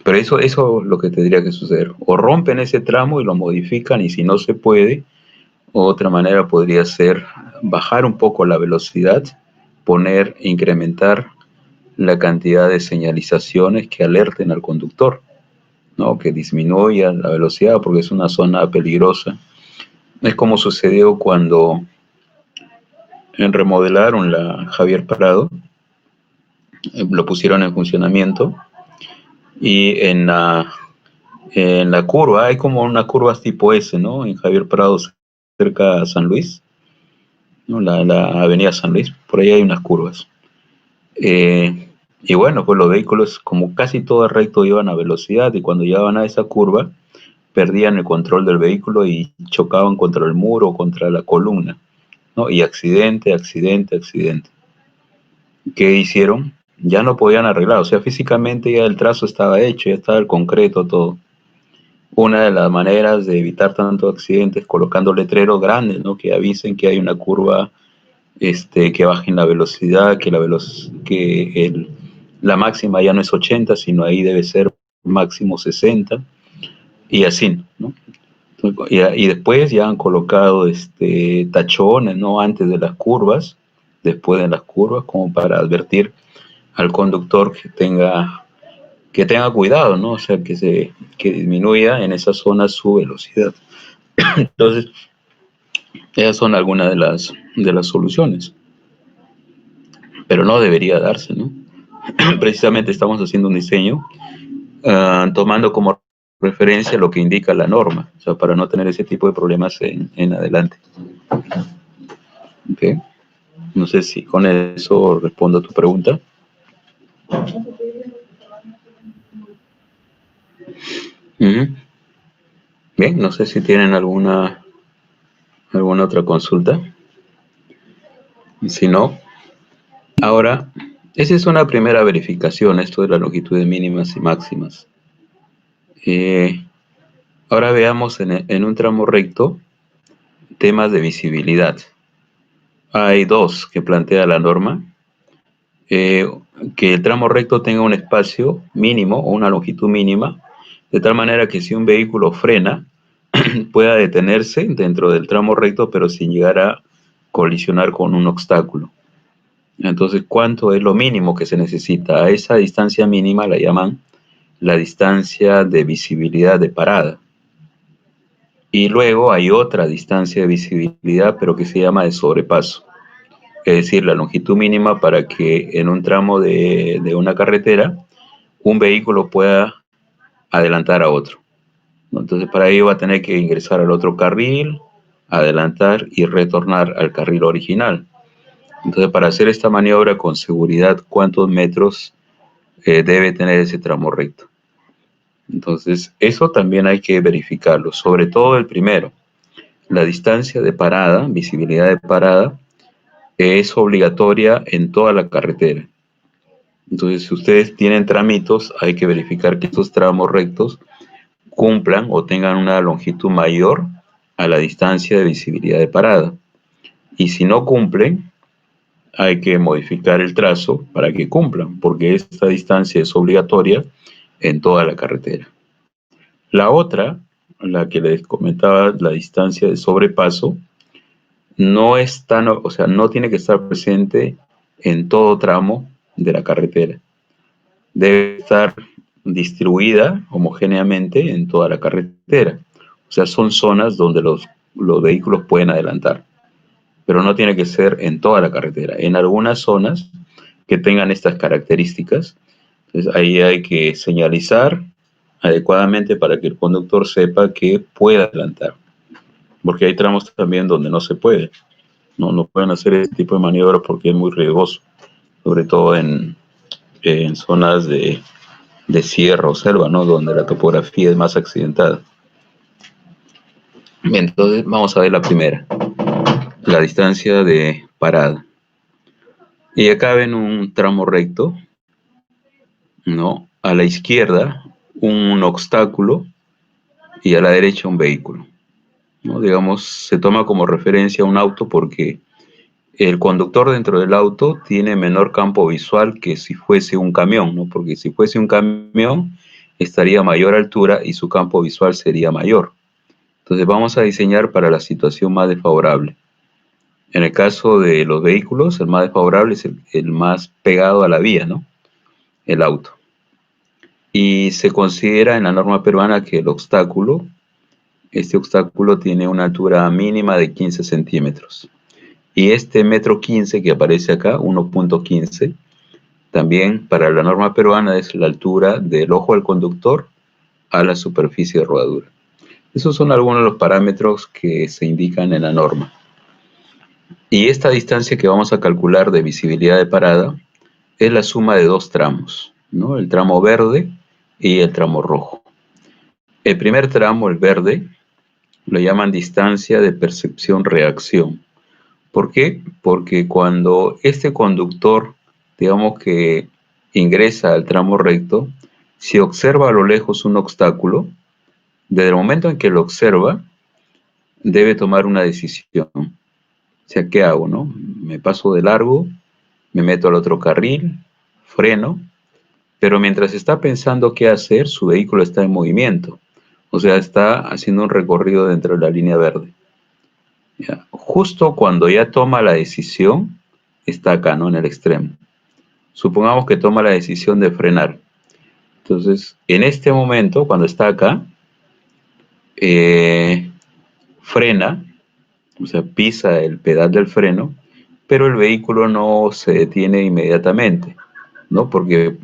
Speaker 1: Pero eso es lo que tendría que suceder. O rompen ese tramo y lo modifican, y si no se puede, otra manera podría ser bajar un poco la velocidad, incrementar la cantidad de señalizaciones que alerten al conductor, ¿no? Que disminuya la velocidad porque es una zona peligrosa. Es como sucedió cuando remodelaron la Javier Prado, lo pusieron en funcionamiento y en la curva, hay como una curva tipo S, ¿no? En Javier Prado, cerca a San Luis, ¿no? La avenida San Luis, por ahí hay unas curvas. Y bueno, pues los vehículos, como casi todo recto, iban a velocidad, y cuando llegaban a esa curva, perdían el control del vehículo y chocaban contra el muro o contra la columna, ¿no? Y accidente, accidente, accidente. ¿Qué hicieron? Ya no podían arreglar, o sea, físicamente ya el trazo estaba hecho, ya estaba el concreto, todo. Una de las maneras de evitar tantos accidentes colocando letreros grandes, ¿no? Que avisen que hay una curva, que bajen la velocidad, la máxima ya no es 80, sino ahí debe ser máximo 60, y así, ¿no? Y después ya han colocado tachones, ¿no? Antes de las curvas, después de las curvas, como para advertir al conductor que tenga cuidado, ¿no? O sea, que disminuya en esa zona su velocidad. Entonces, esas son algunas de las soluciones, pero no debería darse, ¿no? Precisamente estamos haciendo un diseño tomando como referencia lo que indica la norma, o sea, para no tener ese tipo de problemas en adelante. ¿Okay? No sé si con eso respondo a tu pregunta. Bien, no sé si tienen alguna otra consulta. Si no, ahora, esa es una primera verificación, esto de las longitudes mínimas y máximas. Ahora veamos en un tramo recto temas de visibilidad. Hay dos que plantea la norma. Que el tramo recto tenga un espacio mínimo o una longitud mínima, de tal manera que si un vehículo frena, pueda detenerse dentro del tramo recto, pero sin llegar a colisionar con un obstáculo. Entonces, ¿cuánto es lo mínimo que se necesita? A esa distancia mínima la llaman la distancia de visibilidad de parada. Y luego hay otra distancia de visibilidad, pero que se llama de sobrepaso. Es decir, la longitud mínima para que en un tramo de una carretera un vehículo pueda adelantar a otro, ¿no? Entonces, para ello va a tener que ingresar al otro carril, adelantar y retornar al carril original. Entonces, para hacer esta maniobra con seguridad, ¿cuántos metros debe tener ese tramo recto? Entonces, eso también hay que verificarlo, sobre todo el primero, la distancia de parada, visibilidad de parada, es obligatoria en toda la carretera. Entonces, si ustedes tienen tramitos, hay que verificar que estos tramos rectos cumplan o tengan una longitud mayor a la distancia de visibilidad de parada. Y si no cumplen, hay que modificar el trazo para que cumplan, porque esta distancia es obligatoria en toda la carretera. La otra, la que les comentaba, la distancia de sobrepaso, no tiene que estar presente en todo tramo de la carretera. Debe estar distribuida homogéneamente en toda la carretera. O sea, son zonas donde los vehículos pueden adelantar, pero no tiene que ser en toda la carretera. En algunas zonas que tengan estas características, entonces ahí hay que señalizar adecuadamente para que el conductor sepa que puede adelantar, porque hay tramos también donde no se puede. No pueden hacer este tipo de maniobras porque es muy riesgoso, sobre todo en zonas de sierra o selva, ¿no? Donde la topografía es más accidentada. Bien, entonces vamos a ver la primera, la distancia de parada. Y acá ven un tramo recto, ¿no? A la izquierda un obstáculo y a la derecha un vehículo, ¿no? Digamos, se toma como referencia un auto porque el conductor dentro del auto tiene menor campo visual que si fuese un camión, ¿no? Porque si fuese un camión estaría a mayor altura y su campo visual sería mayor. Entonces vamos a diseñar para la situación más desfavorable. En el caso de los vehículos, el más desfavorable es el más pegado a la vía, ¿no? El auto. Y se considera en la norma peruana que este obstáculo tiene una altura mínima de 15 centímetros. Y este metro 15 que aparece acá, 1.15, también para la norma peruana es la altura del ojo del conductor a la superficie de rodadura. Esos son algunos de los parámetros que se indican en la norma. Y esta distancia que vamos a calcular de visibilidad de parada es la suma de dos tramos, ¿no? El tramo verde y el tramo rojo. El primer tramo, el verde, lo llaman distancia de percepción-reacción. ¿Por qué? Porque cuando este conductor, digamos que ingresa al tramo recto, si observa a lo lejos un obstáculo, desde el momento en que lo observa, debe tomar una decisión. O sea, ¿qué hago, no? Me paso de largo, me meto al otro carril, freno, pero mientras está pensando qué hacer, su vehículo está en movimiento. O sea, está haciendo un recorrido dentro de la línea verde. ¿Ya? Justo cuando ya toma la decisión, está acá, ¿no? En el extremo. Supongamos que toma la decisión de frenar. Entonces, en este momento, cuando está acá, frena, o sea, pisa el pedal del freno, pero el vehículo no se detiene inmediatamente, ¿no? Porque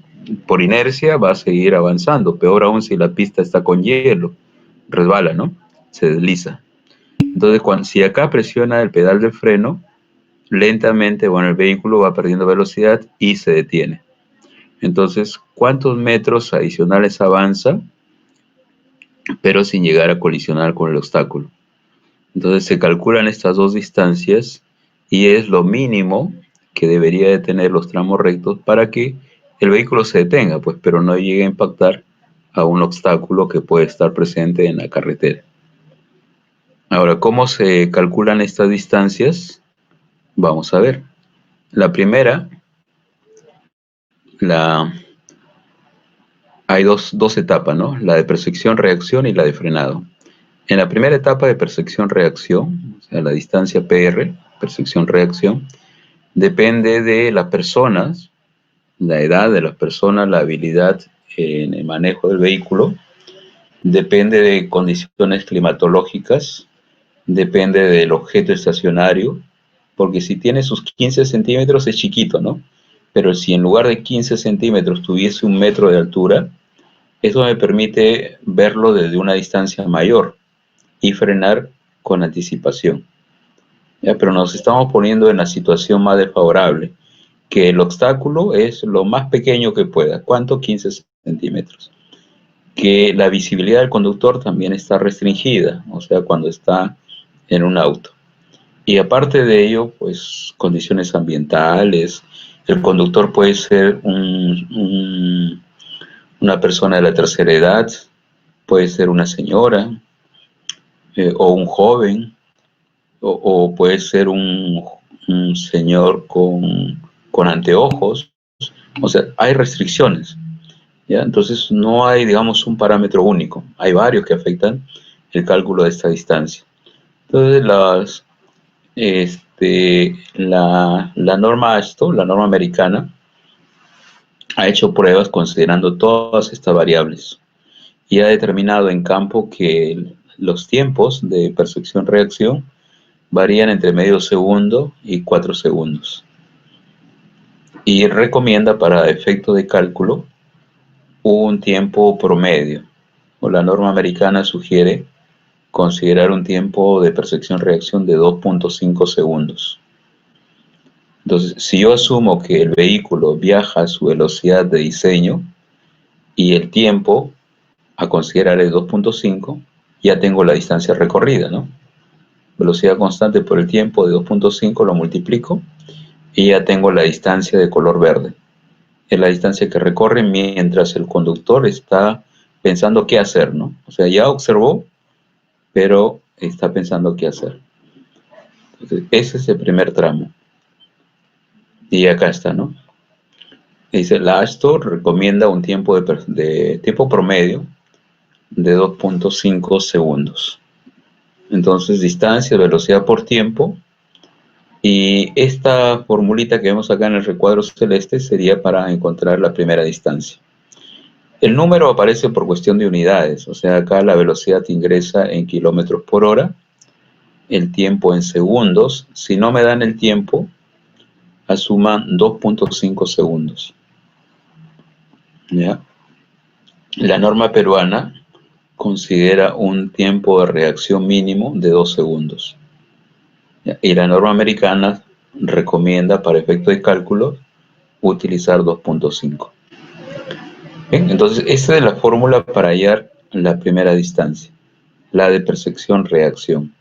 Speaker 1: por inercia va a seguir avanzando, peor aún si la pista está con hielo, resbala, ¿no? Se desliza. Entonces, si acá presiona el pedal del freno, lentamente, bueno, el vehículo va perdiendo velocidad y se detiene. Entonces, ¿cuántos metros adicionales avanza, pero sin llegar a colisionar con el obstáculo? Entonces se calculan estas dos distancias y es lo mínimo que debería de tener los tramos rectos para que el vehículo se detenga, pues, pero no llegue a impactar a un obstáculo que puede estar presente en la carretera. Ahora, ¿cómo se calculan estas distancias? Vamos a ver. La primera, hay dos etapas, ¿no? La de percepción-reacción y la de frenado. En la primera etapa de percepción-reacción, o sea, la distancia PR, percepción-reacción, depende de las personas, la edad de las personas, la habilidad en el manejo del vehículo, depende de condiciones climatológicas, depende del objeto estacionario, porque si tiene sus 15 centímetros es chiquito, ¿no? Pero si en lugar de 15 centímetros tuviese 1 metro de altura, eso me permite verlo desde una distancia mayor y frenar con anticipación. ¿Ya? Pero nos estamos poniendo en la situación más desfavorable, que el obstáculo es lo más pequeño que pueda. ¿Cuánto? 15 centímetros. Que la visibilidad del conductor también está restringida, o sea, cuando está en un auto. Y aparte de ello, pues condiciones ambientales, el conductor puede ser una persona de la tercera edad, puede ser una señora o un joven, o puede ser un señor con anteojos. O sea, hay restricciones, ¿ya? Entonces no hay, digamos, un parámetro único. Hay varios que afectan el cálculo de esta distancia. Entonces la norma AASHTO, la norma americana, ha hecho pruebas considerando todas estas variables y ha determinado en campo que los tiempos de percepción-reacción varían entre medio segundo y 4 segundos. Y recomienda para efecto de cálculo un tiempo promedio, o la norma americana sugiere considerar un tiempo de percepción-reacción de 2.5 segundos. Entonces, si yo asumo que el vehículo viaja a su velocidad de diseño y el tiempo a considerar es 2.5, ya tengo la distancia recorrida, ¿no? Velocidad constante por el tiempo de 2.5 lo multiplico y ya tengo la distancia de color verde. Es la distancia que recorre mientras el conductor está pensando qué hacer, ¿no? O sea, ya observó, pero está pensando qué hacer. Entonces, ese es el primer tramo. Y acá está, ¿no? Dice, la ASTO recomienda un tiempo de tiempo promedio de 2.5 segundos. Entonces, distancia, velocidad por tiempo. Y esta formulita que vemos acá en el recuadro celeste sería para encontrar la primera distancia. El número aparece por cuestión de unidades, o sea, acá la velocidad ingresa en kilómetros por hora, el tiempo en segundos. Si no me dan el tiempo, asuman 2.5 segundos. ¿Ya? La norma peruana considera un tiempo de reacción mínimo de 2 segundos. ¿Ya? Y la norma americana recomienda para efecto de cálculo utilizar 2.5. Bien, entonces esta es la fórmula para hallar la primera distancia, la de percepción-reacción.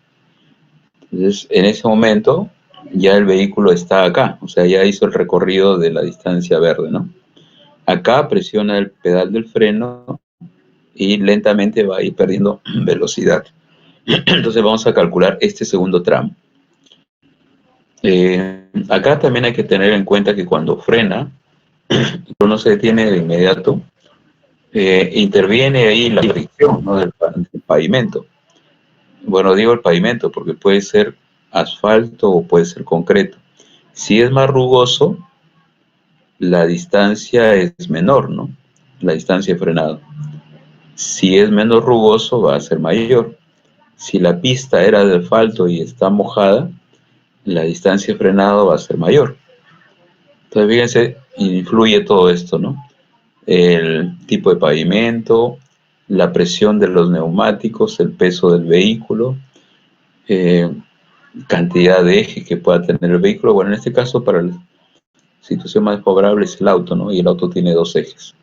Speaker 1: Entonces en ese momento ya el vehículo está acá, o sea, ya hizo el recorrido de la distancia verde, ¿no? Acá presiona el pedal del freno y lentamente va a ir perdiendo velocidad. Entonces vamos a calcular este segundo tramo. Acá también hay que tener en cuenta que cuando frena, no se detiene de inmediato, interviene ahí la fricción, ¿no? del pavimento. Bueno, digo el pavimento porque puede ser asfalto o puede ser concreto. Si es más rugoso, la distancia es menor, ¿no? La distancia de frenado. Si es menos rugoso, va a ser mayor. Si la pista era de asfalto y está mojada, la distancia de frenado va a ser mayor. Entonces, fíjense, influye todo esto, ¿no? El tipo de pavimento, la presión de los neumáticos, el peso del vehículo, cantidad de eje que pueda tener el vehículo. Bueno, en este caso, para la situación más favorable es el auto, ¿no? Y el auto tiene 2 ejes.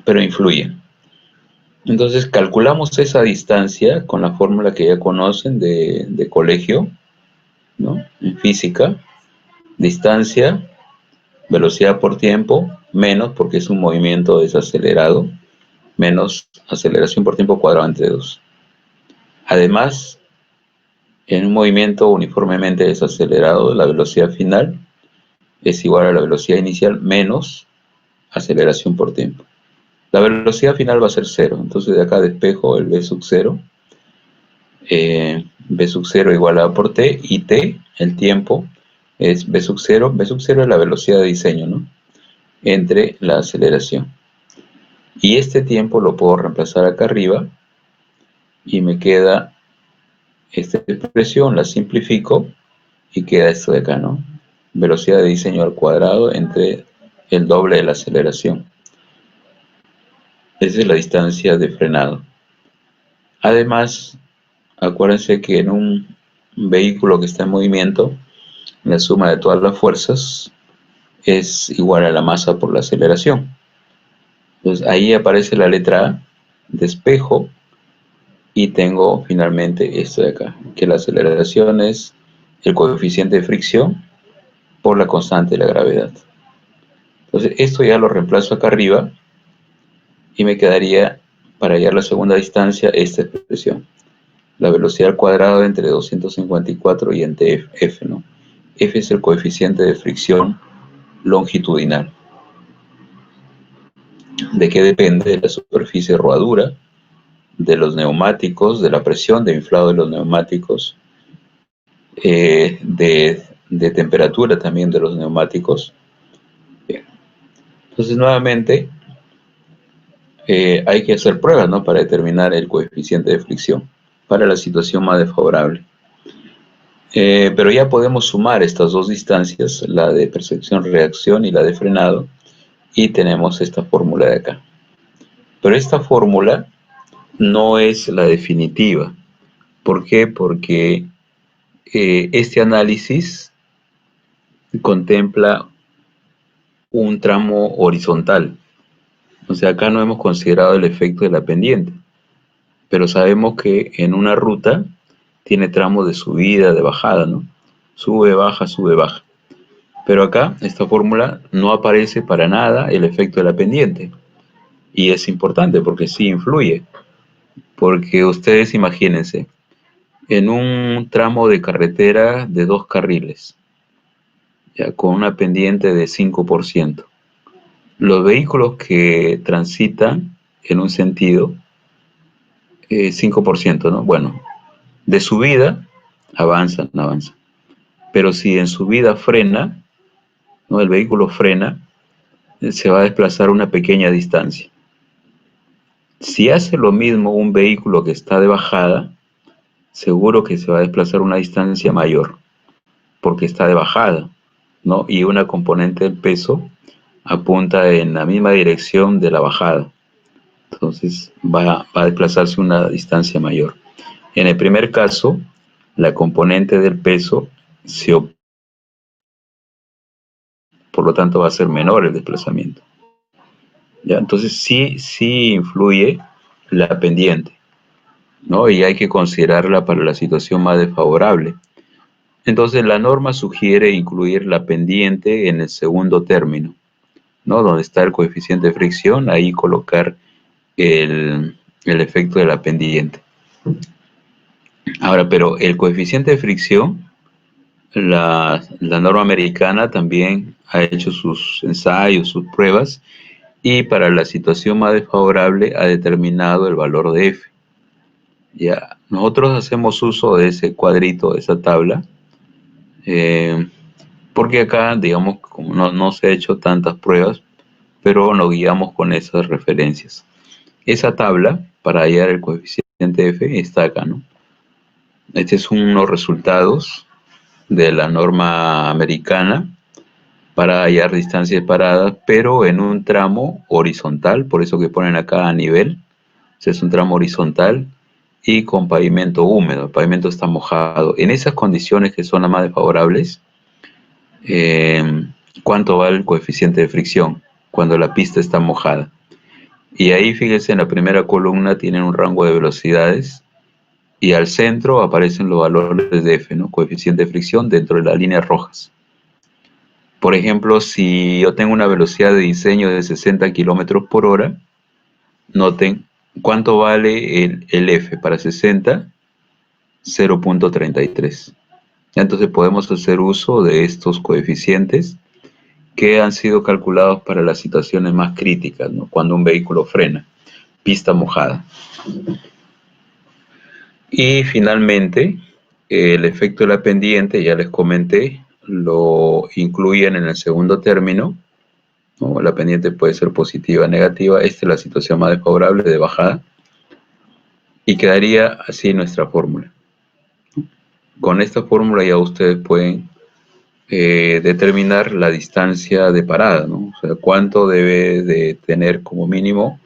Speaker 1: Pero influye. Entonces, calculamos esa distancia con la fórmula que ya conocen de colegio, ¿no? En física, distancia, velocidad por tiempo, menos, porque es un movimiento desacelerado, menos aceleración por tiempo cuadrado entre 2. Además, en un movimiento uniformemente desacelerado, la velocidad final es igual a la velocidad inicial menos aceleración por tiempo. La velocidad final va a ser 0, entonces de acá despejo el v sub 0. V sub 0 igual a por t, y t, el tiempo, es v sub 0. V sub 0 es la velocidad de diseño, ¿no? Entre la aceleración. Y este tiempo lo puedo reemplazar acá arriba y me queda esta expresión, la simplifico y queda esto de acá, ¿no? Velocidad de diseño al cuadrado entre el doble de la aceleración. Esa es la distancia de frenado. Además, acuérdense que en un vehículo que está en movimiento, la suma de todas las fuerzas es igual a la masa por la aceleración. Entonces ahí aparece la letra A, despejo, y tengo finalmente esto de acá, que la aceleración es el coeficiente de fricción por la constante de la gravedad. Entonces esto ya lo reemplazo acá arriba y me quedaría, para hallar la segunda distancia, esta expresión. La velocidad al cuadrado entre 254 y entre F, ¿no? F es el coeficiente de fricción longitudinal. ¿De qué depende? De la superficie de rodadura, de los neumáticos, de la presión de inflado de los neumáticos, de temperatura también de los neumáticos. Bien. Entonces, nuevamente, hay que hacer pruebas, ¿no? Para determinar el coeficiente de fricción para la situación más desfavorable. Pero ya podemos sumar estas dos distancias, la de percepción-reacción y la de frenado, y tenemos esta fórmula de acá. Pero esta fórmula no es la definitiva. ¿Por qué? Porque este análisis contempla un tramo horizontal. O sea, acá no hemos considerado el efecto de la pendiente, pero sabemos que en una ruta tiene tramos de subida, de bajada, ¿no? Sube, baja, sube, baja. Pero acá, esta fórmula, no aparece para nada el efecto de la pendiente. Y es importante porque sí influye. Porque ustedes imagínense, en un tramo de carretera de 2 carriles, ya con una pendiente de 5%, los vehículos que transitan en un sentido, 5%, ¿no? Bueno, de subida, avanzan. Pero si en subida frena, ¿no? El vehículo frena, se va a desplazar una pequeña distancia. Si hace lo mismo un vehículo que está de bajada, seguro que se va a desplazar una distancia mayor, porque está de bajada, ¿no? Y una componente del peso apunta en la misma dirección de la bajada. Entonces va a desplazarse una distancia mayor. En el primer caso, la componente del peso se opone, por lo tanto va a ser menor el desplazamiento. ¿Ya? Entonces sí influye la pendiente, ¿no? Y hay que considerarla para la situación más desfavorable. Entonces la norma sugiere incluir la pendiente en el segundo término, ¿no? Donde está el coeficiente de fricción, ahí colocar el efecto de la pendiente. Ahora, pero el coeficiente de fricción, la norma americana también ha hecho sus ensayos, sus pruebas, y para la situación más desfavorable ha determinado el valor de F. Ya, nosotros hacemos uso de ese cuadrito, de esa tabla, porque acá, digamos, como no se ha hecho tantas pruebas, pero nos guiamos con esas referencias. Esa tabla, para hallar el coeficiente F, está acá, ¿no? Este es unos resultados de la norma americana para hallar distancias separadas, pero en un tramo horizontal, por eso que ponen acá a nivel. O sea, es un tramo horizontal y con pavimento húmedo, el pavimento está mojado. En esas condiciones que son las más desfavorables, ¿cuánto vale el coeficiente de fricción cuando la pista está mojada? Y ahí, fíjense, en la primera columna tienen un rango de velocidades y al centro aparecen los valores de F, ¿no? Coeficiente de fricción dentro de las líneas rojas. Por ejemplo, si yo tengo una velocidad de diseño de 60 kilómetros por hora, noten cuánto vale el F para 60, 0.33. Entonces podemos hacer uso de estos coeficientes que han sido calculados para las situaciones más críticas, ¿no? Cuando un vehículo frena, pista mojada. Y finalmente, el efecto de la pendiente, ya les comenté, lo incluyen en el segundo término, ¿no? La pendiente puede ser positiva o negativa. Esta es la situación más desfavorable de bajada. Y quedaría así nuestra fórmula. Con esta fórmula ya ustedes pueden determinar la distancia de parada, ¿no? O sea, cuánto debe de tener como mínimo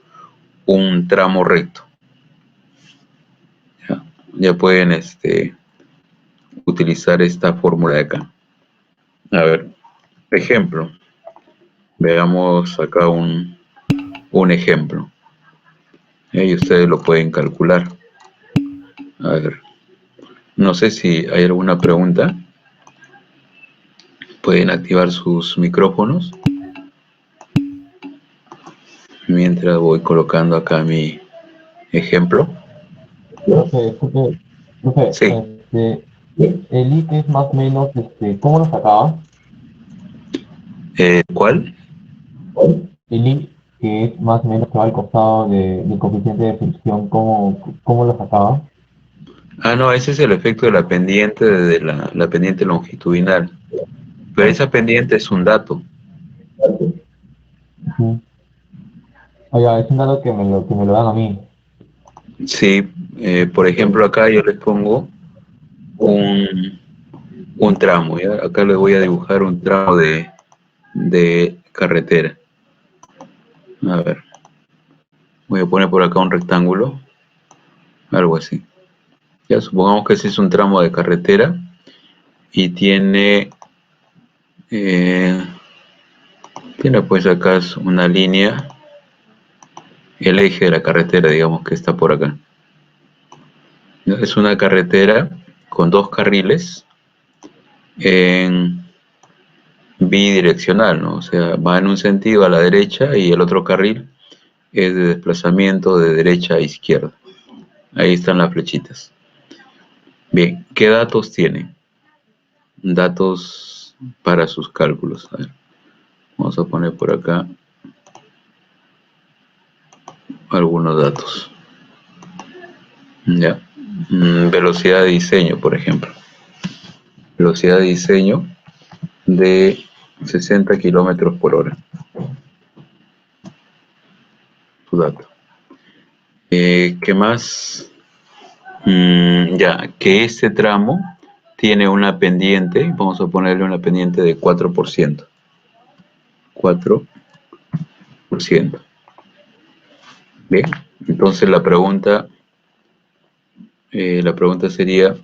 Speaker 1: un tramo recto. Ya pueden utilizar esta fórmula de acá. A ver, ejemplo. Veamos acá un ejemplo. Y ustedes lo pueden calcular. A ver, no sé si hay alguna pregunta. Pueden activar sus micrófonos mientras voy colocando acá mi ejemplo.
Speaker 2: Profe,
Speaker 1: Sí.
Speaker 2: el I que es más o menos, ¿cómo lo sacaba?
Speaker 1: ¿Cuál?
Speaker 2: El I que es más o menos que va al costado del coeficiente de fricción, ¿cómo lo sacaba?
Speaker 1: Ah, no, ese es el efecto de la pendiente, de la pendiente longitudinal. Pero esa pendiente es un dato.
Speaker 2: Ujú. Oiga, es un dato que me lo dan a mí.
Speaker 1: Sí, por ejemplo, acá yo les pongo un, un tramo, ¿ya? Acá les voy a dibujar un tramo de carretera. A ver, voy a poner por acá un rectángulo, algo así. Ya supongamos que ese es un tramo de carretera y eh, tiene pues acá una línea, el eje de la carretera, digamos que está por acá. Es una carretera con dos carriles en bidireccional, ¿no? O sea, va en un sentido a la derecha y el otro carril es de desplazamiento de derecha a izquierda. Ahí están las flechitas. Bien, ¿qué datos tiene? Datos para sus cálculos. A ver, vamos a poner por acá algunos datos. Ya. Velocidad de diseño, por ejemplo. Velocidad de diseño de 60 kilómetros por hora. Su dato. ¿Qué más? Ya, que este tramo tiene una pendiente, vamos a ponerle una pendiente de 4%. 4%. Bien, entonces la pregunta sería,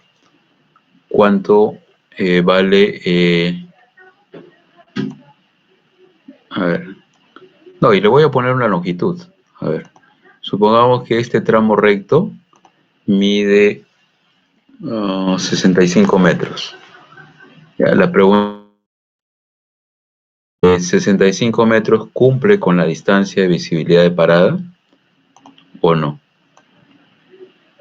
Speaker 1: ¿cuánto vale? A ver, no, y le voy a poner una longitud. A ver, supongamos que este tramo recto mide 65 metros. Ya, la pregunta es, ¿65 metros cumple con la distancia de visibilidad de parada o no?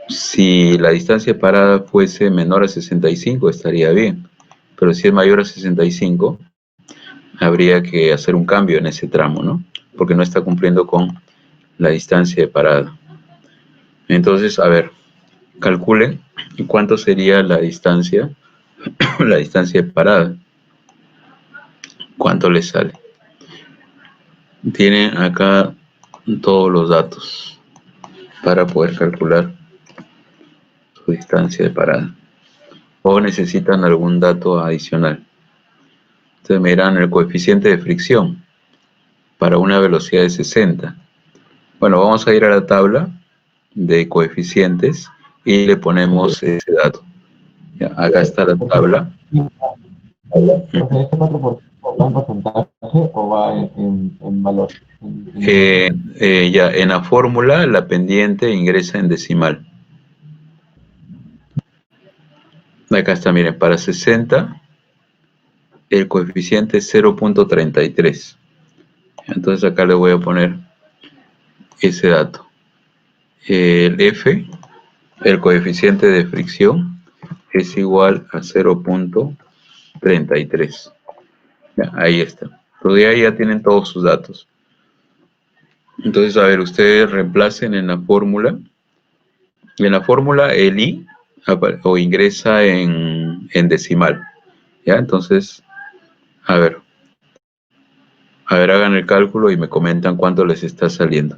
Speaker 1: Si la distancia de parada fuese menor a 65 estaría bien, pero si es mayor a 65 habría que hacer un cambio en ese tramo, ¿no? Porque no está cumpliendo con la distancia de parada. Entonces, a ver, calculen cuánto sería la distancia, la distancia de parada. ¿Cuánto les sale? Tienen acá todos los datos para poder calcular su distancia de parada. O necesitan algún dato adicional. Entonces me dirán el coeficiente de fricción para una velocidad de 60. Bueno, vamos a ir a la tabla de coeficientes y le ponemos ese dato. Ya, acá está la
Speaker 2: Porque,
Speaker 1: tabla.
Speaker 2: porque este 4% va en porcentaje o va en valor.
Speaker 1: Ya, en la fórmula la pendiente ingresa en decimal. Acá está, miren, para 60 el coeficiente es 0.33. Entonces acá le voy a poner ese dato. El F, el coeficiente de fricción, es igual a 0.33. Ya, ahí está. Entonces ahí ya tienen todos sus datos. Entonces, a ver, ustedes reemplacen en la fórmula el I o ingresa en decimal. ¿Ya? Entonces, a ver, hagan el cálculo y me comentan cuánto les está saliendo.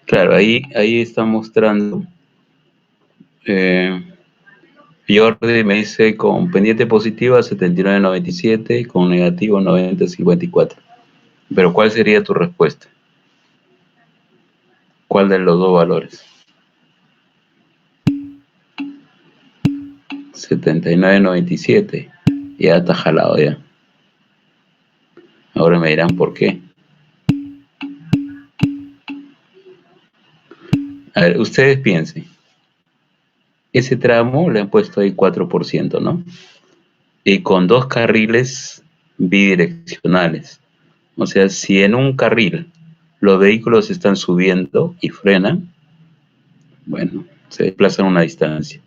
Speaker 1: Claro, ahí está mostrando. Jordi me dice con pendiente positiva 79.97 y con negativo 90.54. Pero ¿cuál sería tu respuesta? ¿Cuál de los dos valores? 79.97. Ya está jalado ya. Ahora me dirán por qué. A ver, ustedes piensen. Ese tramo le han puesto ahí 4%, ¿no? Y con dos carriles bidireccionales. O sea, si en un carril los vehículos están subiendo y frenan, bueno, se desplazan una distancia.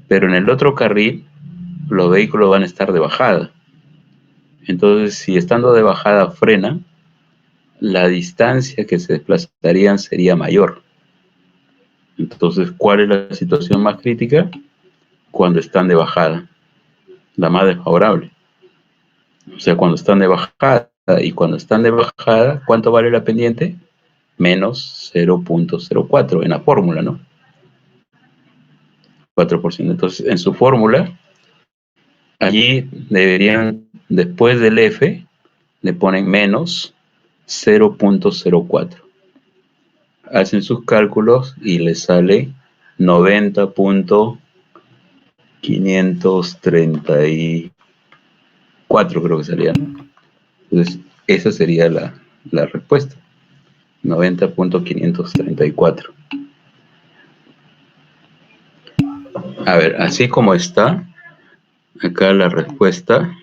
Speaker 1: Pero en el otro carril, los vehículos van a estar de bajada. Entonces, si estando de bajada frenan, la distancia que se desplazarían sería mayor. Entonces, ¿cuál es la situación más crítica? Cuando están de bajada, la más desfavorable. O sea, cuando están de bajada y cuando están de bajada, ¿cuánto vale la pendiente? Menos 0.04 en la fórmula, ¿no? 4%. Entonces, en su fórmula, allí deberían, después del F, le ponen menos 0.04. Hacen sus cálculos y les sale 90.534, creo que salía, ¿no? Entonces, esa sería la respuesta. 90.534. A ver, así como está, acá la respuesta,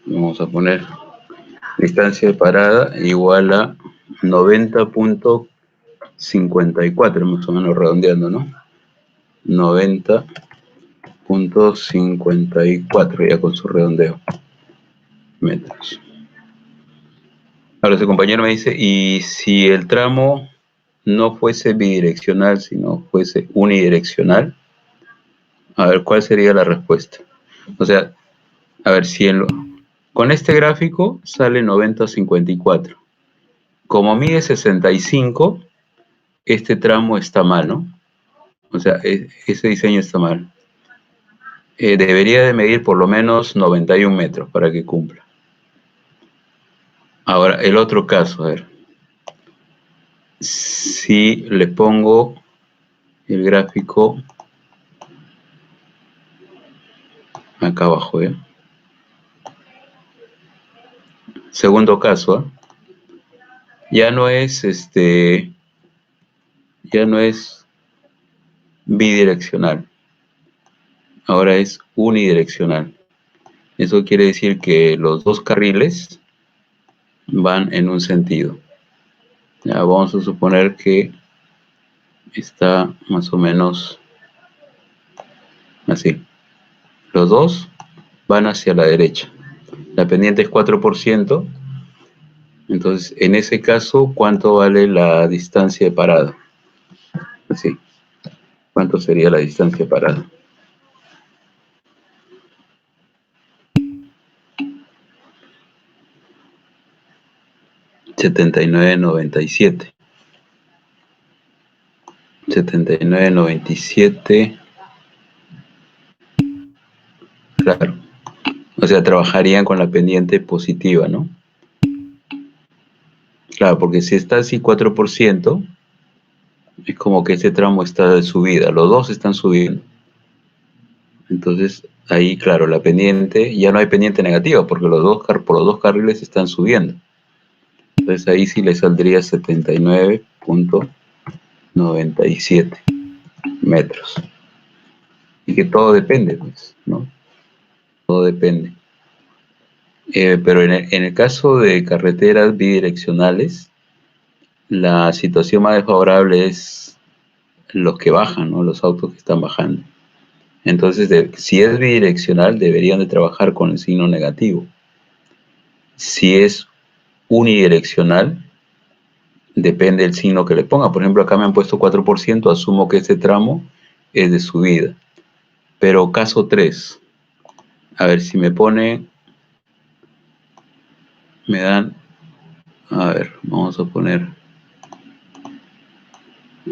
Speaker 1: vamos a poner distancia de parada igual a 90.54, más o menos redondeando, ¿no? 90.54 ya con su redondeo, metros. Ahora su compañero me dice, ¿y si el tramo no fuese bidireccional, sino fuese unidireccional? A ver, ¿cuál sería la respuesta? O sea, a ver, si con este gráfico sale 90.54. Como mide 65, este tramo está mal, ¿no? O sea, ese diseño está mal. Debería de medir por lo menos 91 metros para que cumpla. Ahora, el otro caso, a ver. Si le pongo el gráfico acá abajo, ¿eh? Segundo caso, ¿eh? Ya no es ya no es bidireccional, ahora es unidireccional. Eso quiere decir que los dos carriles van en un sentido. Ya vamos a suponer que está más o menos así. Los dos van hacia la derecha. La pendiente es 4%. Entonces, en ese caso, ¿cuánto vale la distancia de parada? Así. ¿Cuánto sería la distancia de parada? $79.97. 79.97. Claro. O sea, trabajarían con la pendiente positiva, ¿no? Claro, porque si está así 4%, es como que ese tramo está de subida. Los dos están subiendo. Entonces, ahí, claro, la pendiente, ya no hay pendiente negativa, porque por los dos carriles están subiendo. Entonces, ahí sí le saldría 79.97 metros. Y que todo depende, pues, ¿no? Todo depende. Pero en el caso de carreteras bidireccionales, la situación más desfavorable es los que bajan, ¿no? Los autos que están bajando. Entonces, si es bidireccional, deberían de trabajar con el signo negativo. Si es unidireccional, depende del signo que le ponga. Por ejemplo, acá me han puesto 4%, asumo que este tramo es de subida. Pero caso 3, a ver si me dan, a ver, vamos a poner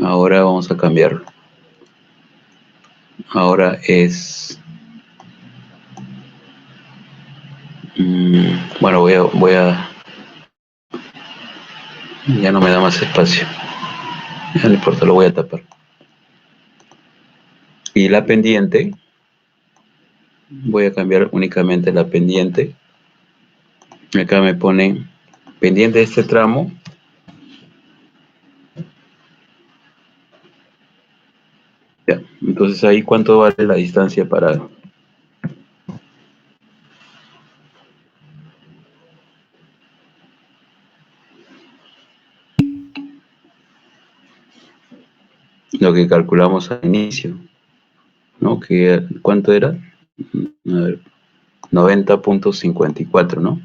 Speaker 1: Ahora vamos a cambiarlo. Ahora es... bueno, ya no me da más espacio. Ya no importa, lo voy a tapar. Y la pendiente, voy a cambiar únicamente la pendiente. Acá me pone pendiente de este tramo. Ya, entonces ahí cuánto vale la distancia parada. Lo que calculamos al inicio, ¿no? Que, ¿cuánto era? A ver, 90.54, ¿no?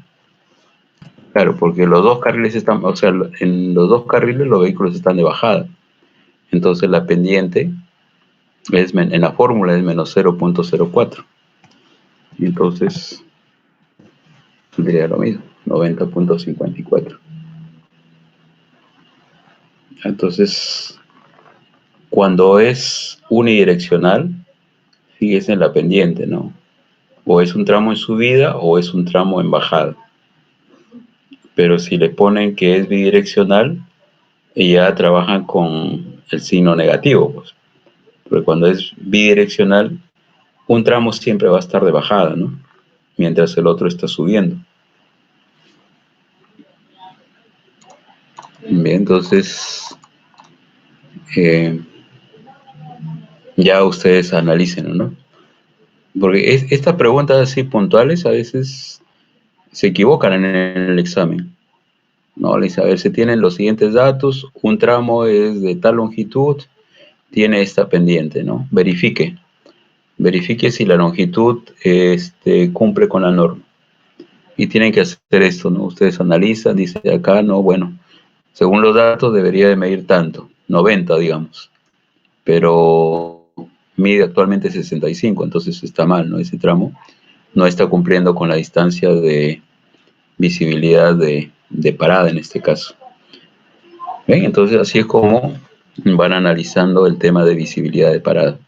Speaker 1: Claro, porque los dos carriles están, o sea, en los dos carriles los vehículos están de bajada. Entonces la pendiente en la fórmula es menos 0.04. Entonces tendría lo mismo, 90.54. Entonces, cuando es unidireccional, fíjese en la pendiente, ¿no? O es un tramo en subida o es un tramo en bajada. Pero si le ponen que es bidireccional, ya trabajan con el signo negativo, pues. Porque cuando es bidireccional, un tramo siempre va a estar de bajada, ¿no? Mientras el otro está subiendo. Bien, entonces ya ustedes analicen, ¿no? Porque estas preguntas así puntuales a veces se equivocan en el examen. No, le dice, a ver, se tienen los siguientes datos, un tramo es de tal longitud, tiene esta pendiente, ¿no? Verifique si la longitud cumple con la norma. Y tienen que hacer esto, ¿no? Ustedes analizan, dice acá, no, bueno, según los datos debería de medir tanto, 90, digamos, pero mide actualmente 65, entonces está mal, ¿no? Ese tramo no está cumpliendo con la distancia de visibilidad de parada en este caso. ¿Ven? Entonces así es como van analizando el tema de visibilidad de parada.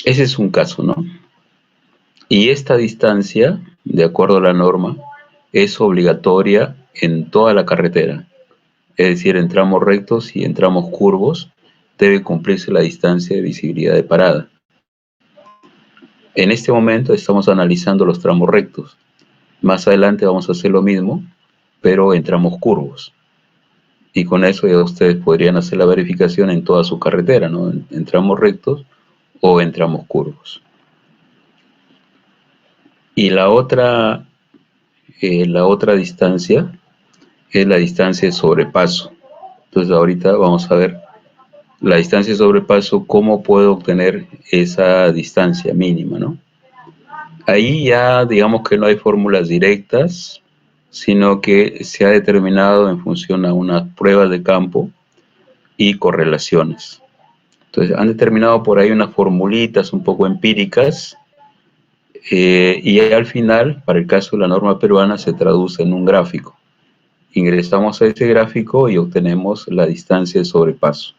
Speaker 1: Ese es un caso, ¿no? Y esta distancia, de acuerdo a la norma, es obligatoria en toda la carretera. Es decir, en tramos rectos y en tramos curvos debe cumplirse la distancia de visibilidad de parada. En este momento estamos analizando los tramos rectos. Más adelante vamos a hacer lo mismo, pero en tramos curvos. Y con eso ya ustedes podrían hacer la verificación en toda su carretera, ¿no? En tramos rectos o en tramos curvos. Y la otra distancia es la distancia de sobrepaso. Entonces ahorita vamos a ver la distancia de sobrepaso, cómo puedo obtener esa distancia mínima, ¿no? Ahí ya digamos que no hay fórmulas directas, sino que se ha determinado en función a unas pruebas de campo y correlaciones. Entonces han determinado por ahí unas formulitas un poco empíricas y al final, para el caso de la norma peruana, se traduce en un gráfico. Ingresamos a ese gráfico y obtenemos la distancia de sobrepaso.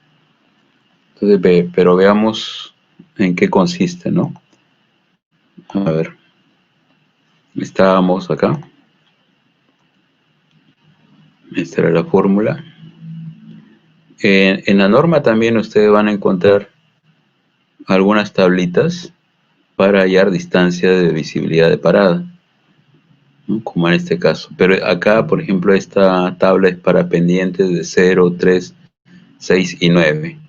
Speaker 1: Entonces, pero veamos en qué consiste, ¿no? A ver, estábamos acá. Esta era la fórmula. En la norma también ustedes van a encontrar algunas tablitas para hallar distancia de visibilidad de parada, ¿no? Como en este caso. Pero acá, por ejemplo, esta tabla es para pendientes de 0, 3, 6 y 9.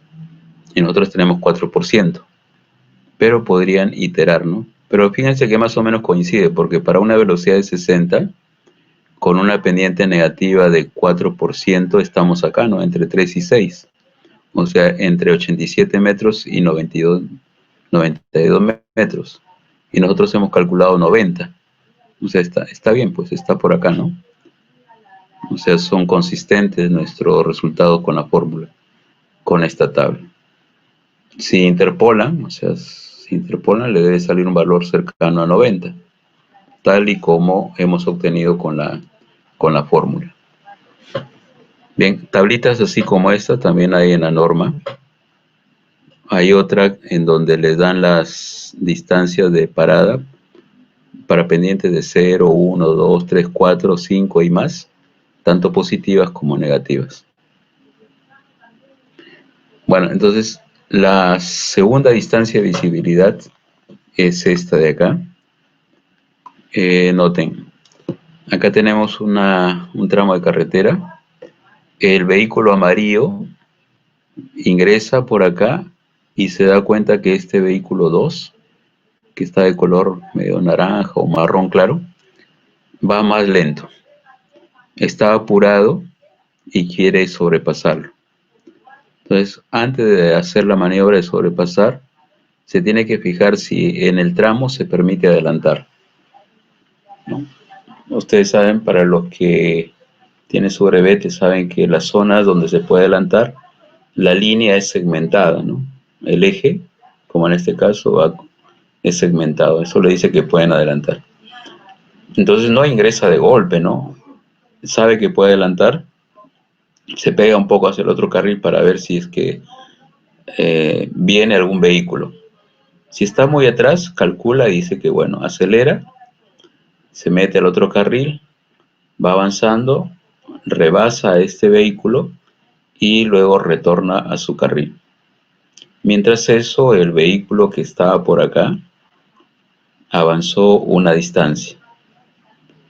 Speaker 1: Y nosotros tenemos 4%. Pero podrían iterar, ¿no? Pero fíjense que más o menos coincide, porque para una velocidad de 60, con una pendiente negativa de 4%, estamos acá, ¿no? Entre 3 y 6. O sea, entre 87 metros y 92 metros. Y nosotros hemos calculado 90. O sea, está bien, pues está por acá, ¿no? O sea, son consistentes nuestros resultados con la fórmula, con esta tabla. Si interpolan, o sea, si interpolan, le debe salir un valor cercano a 90, tal y como hemos obtenido con la fórmula. Bien, tablitas así como esta también hay en la norma. Hay otra en donde le dan las distancias de parada para pendientes de 0, 1, 2, 3, 4, 5 y más, tanto positivas como negativas. Bueno, entonces la segunda distancia de visibilidad es esta de acá. Noten, acá tenemos un tramo de carretera. El vehículo amarillo ingresa por acá y se da cuenta que este vehículo 2, que está de color medio naranja o marrón claro, va más lento. Está apurado y quiere sobrepasarlo. Entonces, antes de hacer la maniobra de sobrepasar, se tiene que fijar si en el tramo se permite adelantar, ¿no? Ustedes saben, para los que tienen su brevete, saben que las zonas donde se puede adelantar, la línea es segmentada, ¿no? El eje, como en este caso, es segmentado. Eso le dice que pueden adelantar. Entonces no ingresa de golpe, ¿no? Sabe que puede adelantar, se pega un poco hacia el otro carril para ver si es que viene algún vehículo. Si está muy atrás, calcula y dice que, bueno, acelera, se mete al otro carril, va avanzando, rebasa a este vehículo y luego retorna a su carril. Mientras eso, el vehículo que estaba por acá avanzó una distancia.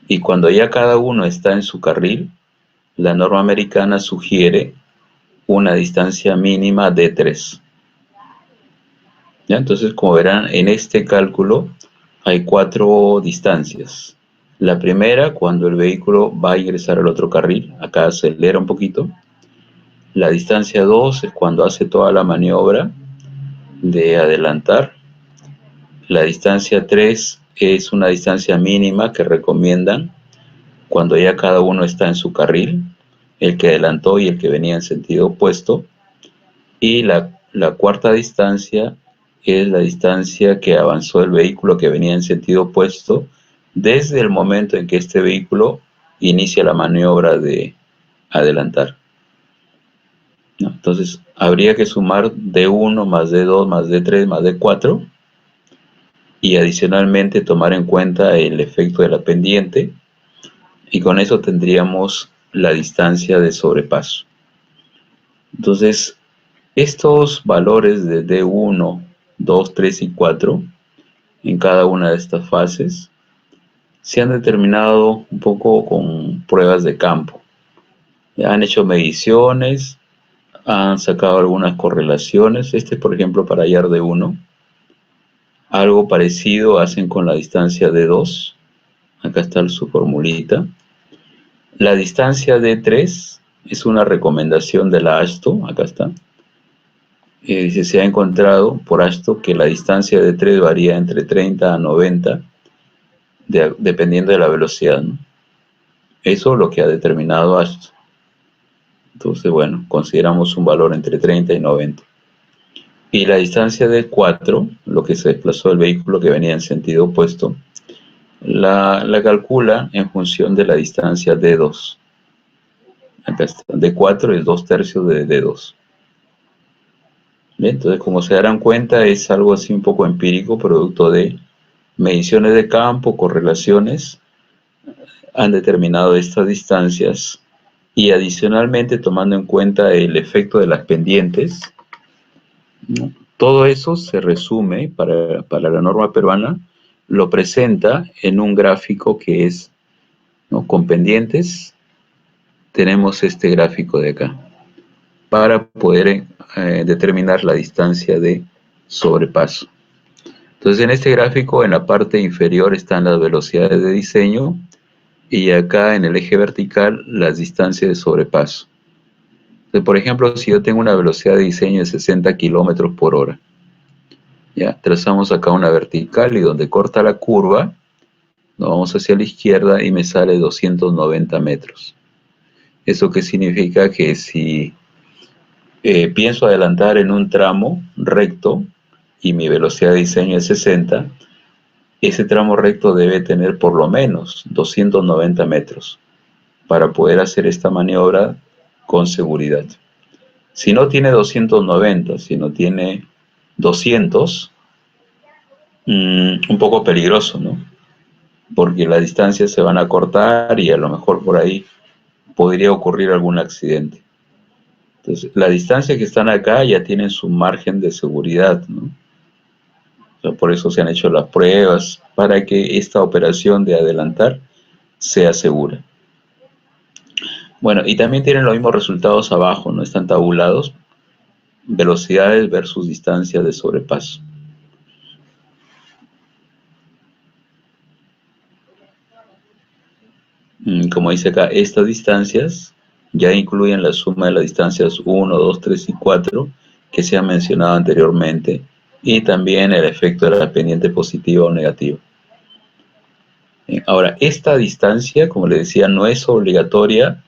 Speaker 1: Y cuando ya cada uno está en su carril, la norma americana sugiere una distancia mínima de 3. ¿Ya? Entonces, como verán, en este cálculo hay 4 distancias. La primera, cuando el vehículo va a ingresar al otro carril, acá acelera un poquito. La distancia 2 es cuando hace toda la maniobra de adelantar. La distancia 3 es una distancia mínima que recomiendan cuando ya cada uno está en su carril, el que adelantó y el que venía en sentido opuesto. Y la cuarta distancia es la distancia que avanzó el vehículo que venía en sentido opuesto desde el momento en que este vehículo inicia la maniobra de adelantar, ¿no? Entonces, habría que sumar D1 más D2 más D3 más D4 y adicionalmente tomar en cuenta el efecto de la pendiente, y con eso tendríamos la distancia de sobrepaso. Entonces, estos valores de D1, 2, 3 y 4 en cada una de estas fases se han determinado un poco con pruebas de campo. Ya han hecho mediciones, han sacado algunas correlaciones. Por ejemplo, para hallar D1. Algo parecido hacen con la distancia D2. Acá está su formulita. La distancia D3 es una recomendación de la AASHTO. Acá está. Se ha encontrado por AASHTO que la distancia de 3 varía entre 30 a 90, dependiendo de la velocidad, ¿no? Eso es lo que ha determinado AASHTO. Entonces, bueno, consideramos un valor entre 30 y 90. Y la distancia de 4, lo que se desplazó el vehículo que venía en sentido opuesto, la calcula en función de la distancia D2. Acá está. D4 es 2/3 de D2. Bien, entonces, como se darán cuenta, es algo así un poco empírico, producto de mediciones de campo, correlaciones, han determinado estas distancias y adicionalmente tomando en cuenta el efecto de las pendientes, ¿no? Todo eso se resume para la norma peruana, lo presenta en un gráfico que es, ¿no?, con pendientes. Tenemos este gráfico de acá para poder determinar la distancia de sobrepaso. Entonces, en este gráfico, en la parte inferior están las velocidades de diseño y acá en el eje vertical las distancias de sobrepaso. Entonces, por ejemplo, si yo tengo una velocidad de diseño de 60 kilómetros por hora, ya trazamos acá una vertical y donde corta la curva, nos vamos hacia la izquierda y me sale 290 metros. ¿Eso qué significa? Que si pienso adelantar en un tramo recto y mi velocidad de diseño es 60, ese tramo recto debe tener por lo menos 290 metros para poder hacer esta maniobra con seguridad. Si no tiene 290, si no tiene 200, un poco peligroso, ¿no? Porque las distancias se van a cortar y a lo mejor por ahí podría ocurrir algún accidente. Entonces, las distancias que están acá ya tienen su margen de seguridad, ¿no? O sea, por eso se han hecho las pruebas, para que esta operación de adelantar sea segura. Bueno, y también tienen los mismos resultados abajo, ¿no? Están tabulados, velocidades versus distancias de sobrepaso. Como dice acá, estas distancias ya incluyen la suma de las distancias 1, 2, 3 y 4 que se han mencionado anteriormente, y también el efecto de la pendiente positiva o negativa. Ahora, esta distancia, como le decía, no es obligatoria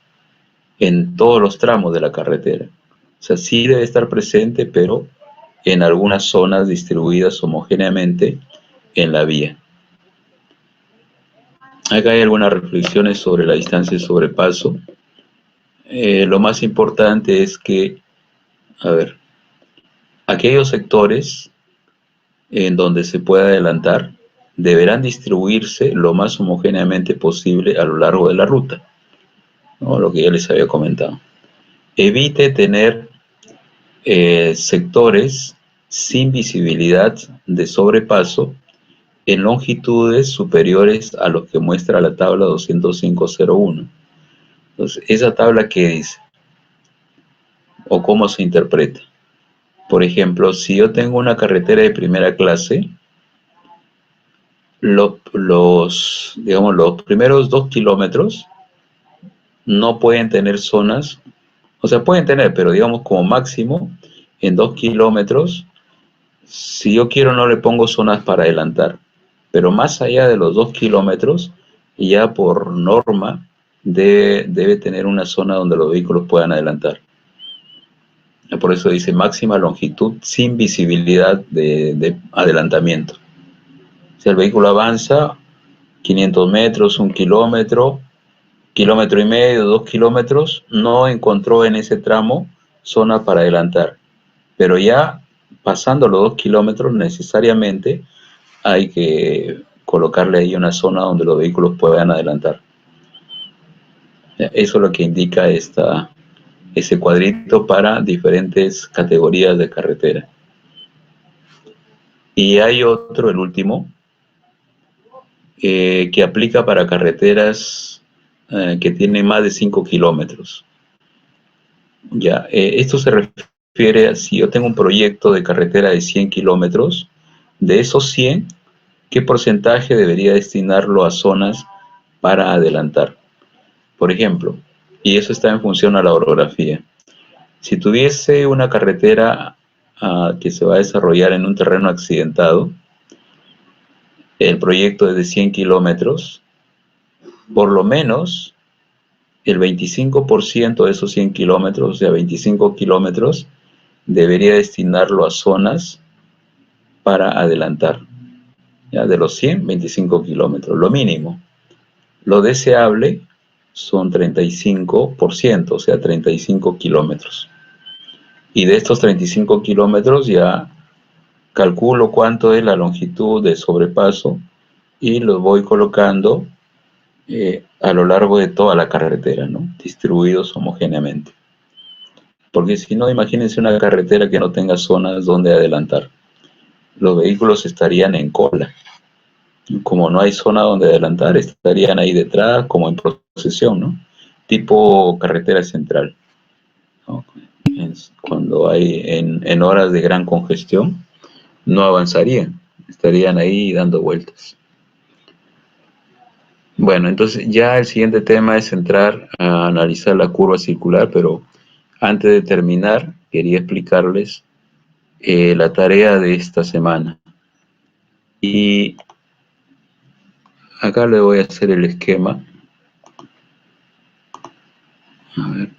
Speaker 1: en todos los tramos de la carretera. O sea, sí debe estar presente, pero en algunas zonas distribuidas homogéneamente en la vía. Acá hay algunas reflexiones sobre la distancia de sobrepaso. Lo más importante es que, a ver, aquellos sectores en donde se pueda adelantar deberán distribuirse lo más homogéneamente posible a lo largo de la ruta, ¿no? Lo que ya les había comentado. Evite tener sectores sin visibilidad de sobrepaso en longitudes superiores a lo que muestra la tabla 205.01. Entonces, ¿esa tabla qué dice? ¿O cómo se interpreta? Por ejemplo, si yo tengo una carretera de primera clase, digamos, los primeros 2 kilómetros no pueden tener zonas, o sea, pueden tener, pero digamos como máximo, en 2 kilómetros, si yo quiero no le pongo zonas para adelantar, pero más allá de los 2 kilómetros, ya por norma, debe tener una zona donde los vehículos puedan adelantar. Por eso dice máxima longitud sin visibilidad de adelantamiento. Si el vehículo avanza 500 metros, 1 kilómetro, kilómetro y medio, 2 kilómetros, no encontró en ese tramo zona para adelantar. Pero ya pasando los 2 kilómetros necesariamente hay que colocarle ahí una zona donde los vehículos puedan adelantar. Eso es lo que indica ese cuadrito para diferentes categorías de carretera. Y hay otro, el último, que aplica para carreteras que tienen más de 5 kilómetros. Ya, esto se refiere a si yo tengo un proyecto de carretera de 100 kilómetros, de esos 100, ¿qué porcentaje debería destinarlo a zonas para adelantar? Por ejemplo, y eso está en función a la orografía. Si tuviese una carretera que se va a desarrollar en un terreno accidentado, el proyecto es de 100 kilómetros, por lo menos el 25% de esos 100 kilómetros, o sea, 25 kilómetros, debería destinarlo a zonas para adelantar. ¿Ya? De los 100, 25 kilómetros, lo mínimo. Lo deseable son 35%, o sea, 35 kilómetros. Y de estos 35 kilómetros ya calculo cuánto es la longitud de sobrepaso y los voy colocando a lo largo de toda la carretera, ¿no? Distribuidos homogéneamente. Porque si no, imagínense una carretera que no tenga zonas donde adelantar. Los vehículos estarían en cola. Como no hay zona donde adelantar, estarían ahí detrás como en procesión, ¿no? Tipo carretera central, ¿no? Cuando hay en horas de gran congestión, no avanzarían, estarían ahí dando vueltas. Bueno, entonces ya el siguiente tema es entrar a analizar la curva circular, pero antes de terminar, quería explicarles la tarea de esta semana. Y acá le voy a hacer el esquema. A ver.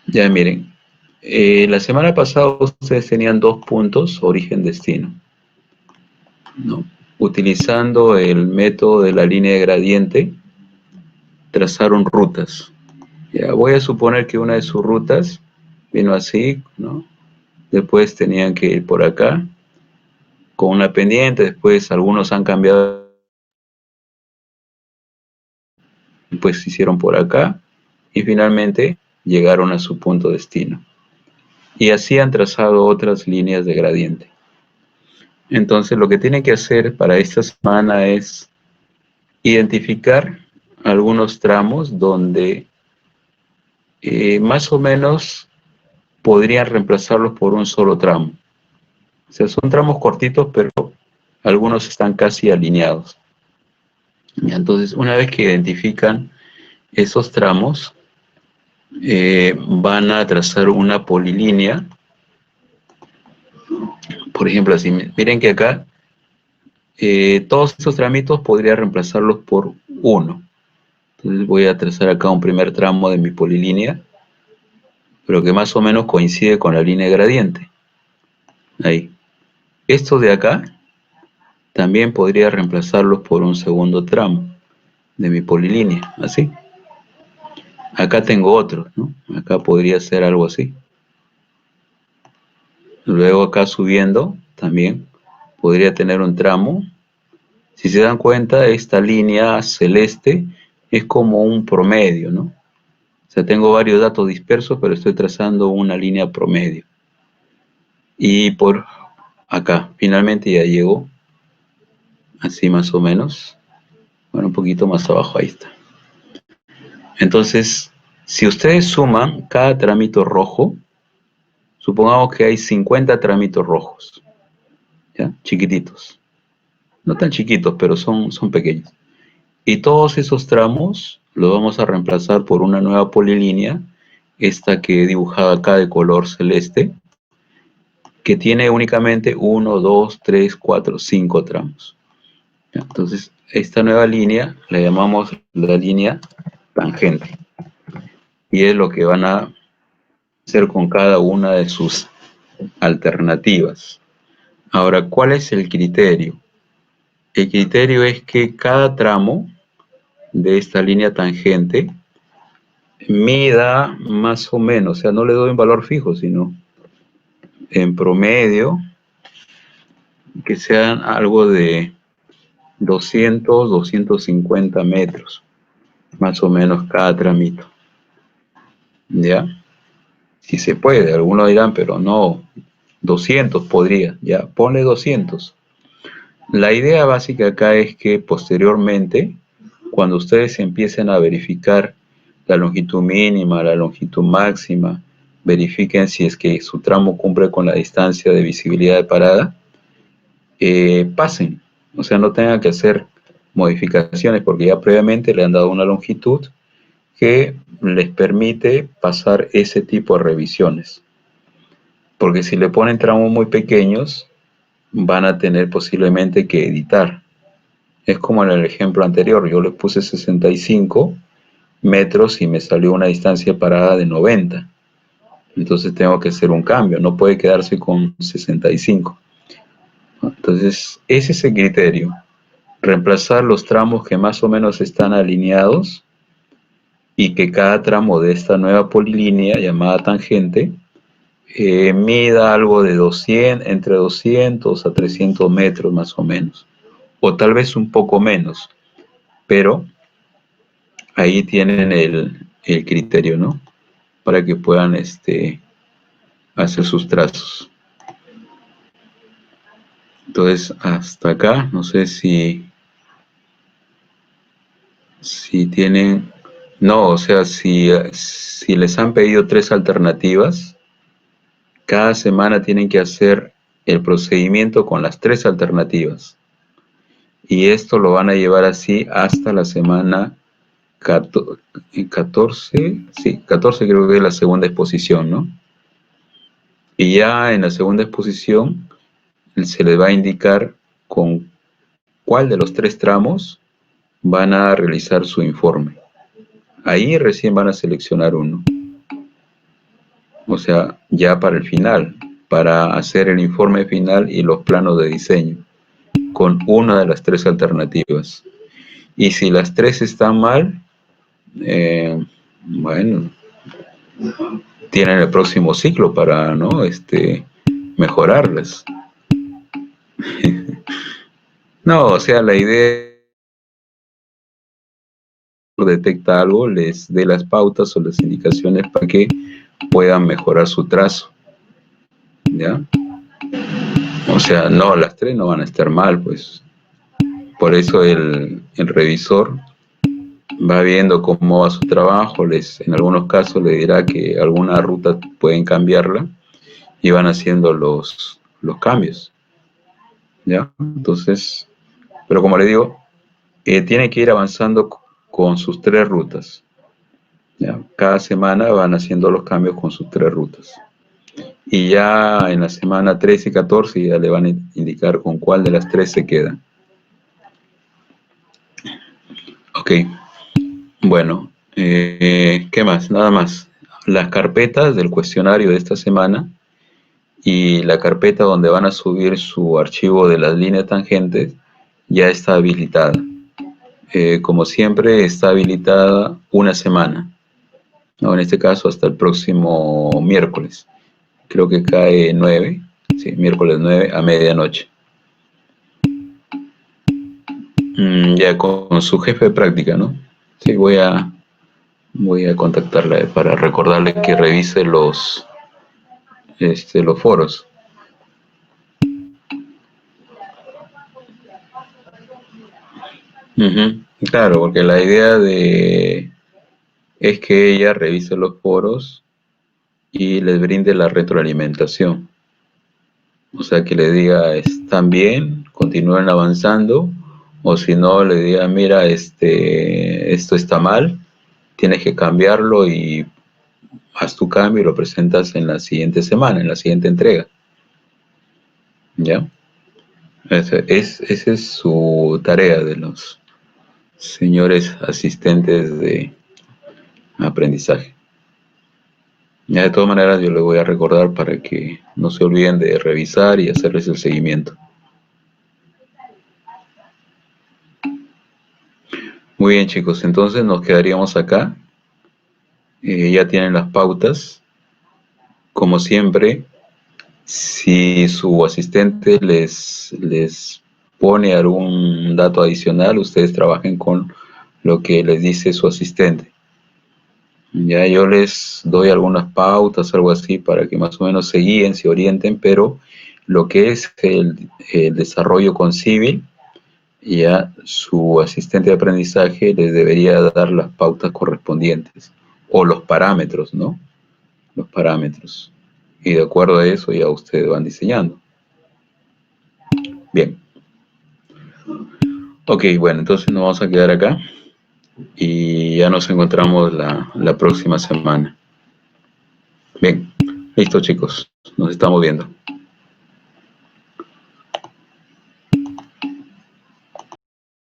Speaker 1: Ya miren, la semana pasada ustedes tenían 2 puntos, origen-destino, ¿no? Utilizando el método de la línea de gradiente, trazaron rutas. Ya, voy a suponer que una de sus rutas vino así, ¿no? Después tenían que ir por acá, con una pendiente, después algunos han cambiado, pues hicieron por acá, y finalmente llegaron a su punto destino. Y así han trazado otras líneas de gradiente. Entonces lo que tienen que hacer para esta semana es identificar algunos tramos donde más o menos podrían reemplazarlos por un solo tramo. O sea, son tramos cortitos, pero algunos están casi alineados. Entonces, una vez que identifican esos tramos, van a trazar una polilínea. Por ejemplo, así, miren que acá todos estos tramitos podría reemplazarlos por uno. Entonces voy a trazar acá un primer tramo de mi polilínea, pero que más o menos coincide con la línea gradiente. Ahí. Estos de acá también podría reemplazarlos por un segundo tramo de mi polilínea, así. Acá tengo otros, ¿no? Acá podría ser algo así. Luego acá subiendo también podría tener un tramo. Si se dan cuenta, esta línea celeste es como un promedio, ¿no? O sea, tengo varios datos dispersos, pero estoy trazando una línea promedio. Y por acá, finalmente ya llegó, así más o menos. Bueno, un poquito más abajo, ahí está. Entonces, si ustedes suman cada tramito rojo, supongamos que hay 50 tramitos rojos, ¿ya? Chiquititos. No tan chiquitos, pero son pequeños. Y todos esos tramos los vamos a reemplazar por una nueva polilínea, esta que he dibujado acá de color celeste, que tiene únicamente 1, 2, 3, 4, 5 tramos. Entonces, esta nueva línea la llamamos la línea tangente. Y es lo que van a hacer con cada una de sus alternativas. Ahora, ¿cuál es el criterio? El criterio es que cada tramo de esta línea tangente mida más o menos, o sea, no le doy un valor fijo, sino en promedio, que sean algo de 200, 250 metros, más o menos cada tramito. ¿Ya? Si se puede, algunos dirán, pero no, 200 podría, ya, ponle 200. La idea básica acá es que posteriormente, cuando ustedes empiecen a verificar la longitud mínima, la longitud máxima, verifiquen si es que su tramo cumple con la distancia de visibilidad de parada, pasen, o sea, no tengan que hacer modificaciones porque ya previamente le han dado una longitud que les permite pasar ese tipo de revisiones. Porque si le ponen tramos muy pequeños, van a tener posiblemente que editar. Es como en el ejemplo anterior, yo le puse 65 metros y me salió una distancia de parada de 90. Entonces tengo que hacer un cambio, no puede quedarse con 65. Entonces, ese es el criterio. Reemplazar los tramos que más o menos están alineados y que cada tramo de esta nueva polilínea llamada tangente mida algo de 200, entre 200 a 300 metros más o menos, o tal vez un poco menos, pero ahí tienen el criterio, ¿no? Para que puedan hacer sus trazos. Entonces, hasta acá, no sé si tienen, no, o sea, si les han pedido 3 alternativas, cada semana tienen que hacer el procedimiento con las 3 alternativas. Y esto lo van a llevar así hasta la semana 14, sí, 14 creo que es la segunda exposición, ¿no? Y ya en la segunda exposición se les va a indicar con cuál de los 3 tramos van a realizar su informe. Ahí recién van a seleccionar uno. O sea, ya para el final, para hacer el informe final y los planos de diseño, con una de las 3 alternativas. Y si las 3 están mal, bueno, tienen el próximo ciclo para, ¿no? Mejorarlas. No, o sea, la idea detecta algo, les dé las pautas o las indicaciones para que puedan mejorar su trazo, ¿ya? O sea, no, las tres no van a estar mal, pues. Por eso el revisor va viendo cómo va su trabajo, en algunos casos le dirá que alguna ruta pueden cambiarla y van haciendo los cambios, ¿ya? Entonces, pero como le digo, tiene que ir avanzando con sus tres rutas, ¿ya? Cada semana van haciendo los cambios con sus tres rutas. Y ya en la semana 13 y 14 ya le van a indicar con cuál de las tres se quedan. Ok, bueno, ¿qué más? Nada más. Las carpetas del cuestionario de esta semana y la carpeta donde van a subir su archivo de las líneas tangentes ya está habilitada. Como siempre, está habilitada una semana, ¿no? En este caso hasta el próximo miércoles. Creo que cae 9, sí, miércoles 9 a medianoche. Ya con su jefe de práctica, ¿no? Sí, voy a contactarla para recordarle que revise los foros. Ujú. Claro, porque la idea es que ella revise los foros y les brinde la retroalimentación. O sea, que le diga, están bien, continúen avanzando, o si no, le diga, mira, esto está mal, tienes que cambiarlo y haz tu cambio y lo presentas en la siguiente semana, en la siguiente entrega. ¿Ya? Esa es su tarea de los señores asistentes de aprendizaje. Ya de todas maneras yo le voy a recordar para que no se olviden de revisar y hacerles el seguimiento. Muy bien, chicos, entonces nos quedaríamos acá. Ya tienen las pautas. Como siempre, si su asistente les pone algún dato adicional, ustedes trabajen con lo que les dice su asistente. Ya yo les doy algunas pautas, algo así, para que más o menos se guíen, se orienten, pero lo que es el desarrollo con Civil, ya su asistente de aprendizaje les debería dar las pautas correspondientes, o los parámetros, ¿no? Los parámetros. Y de acuerdo a eso ya ustedes van diseñando. Bien. Ok, bueno, entonces nos vamos a quedar acá y ya nos encontramos la próxima semana. Bien, listo chicos, nos estamos viendo.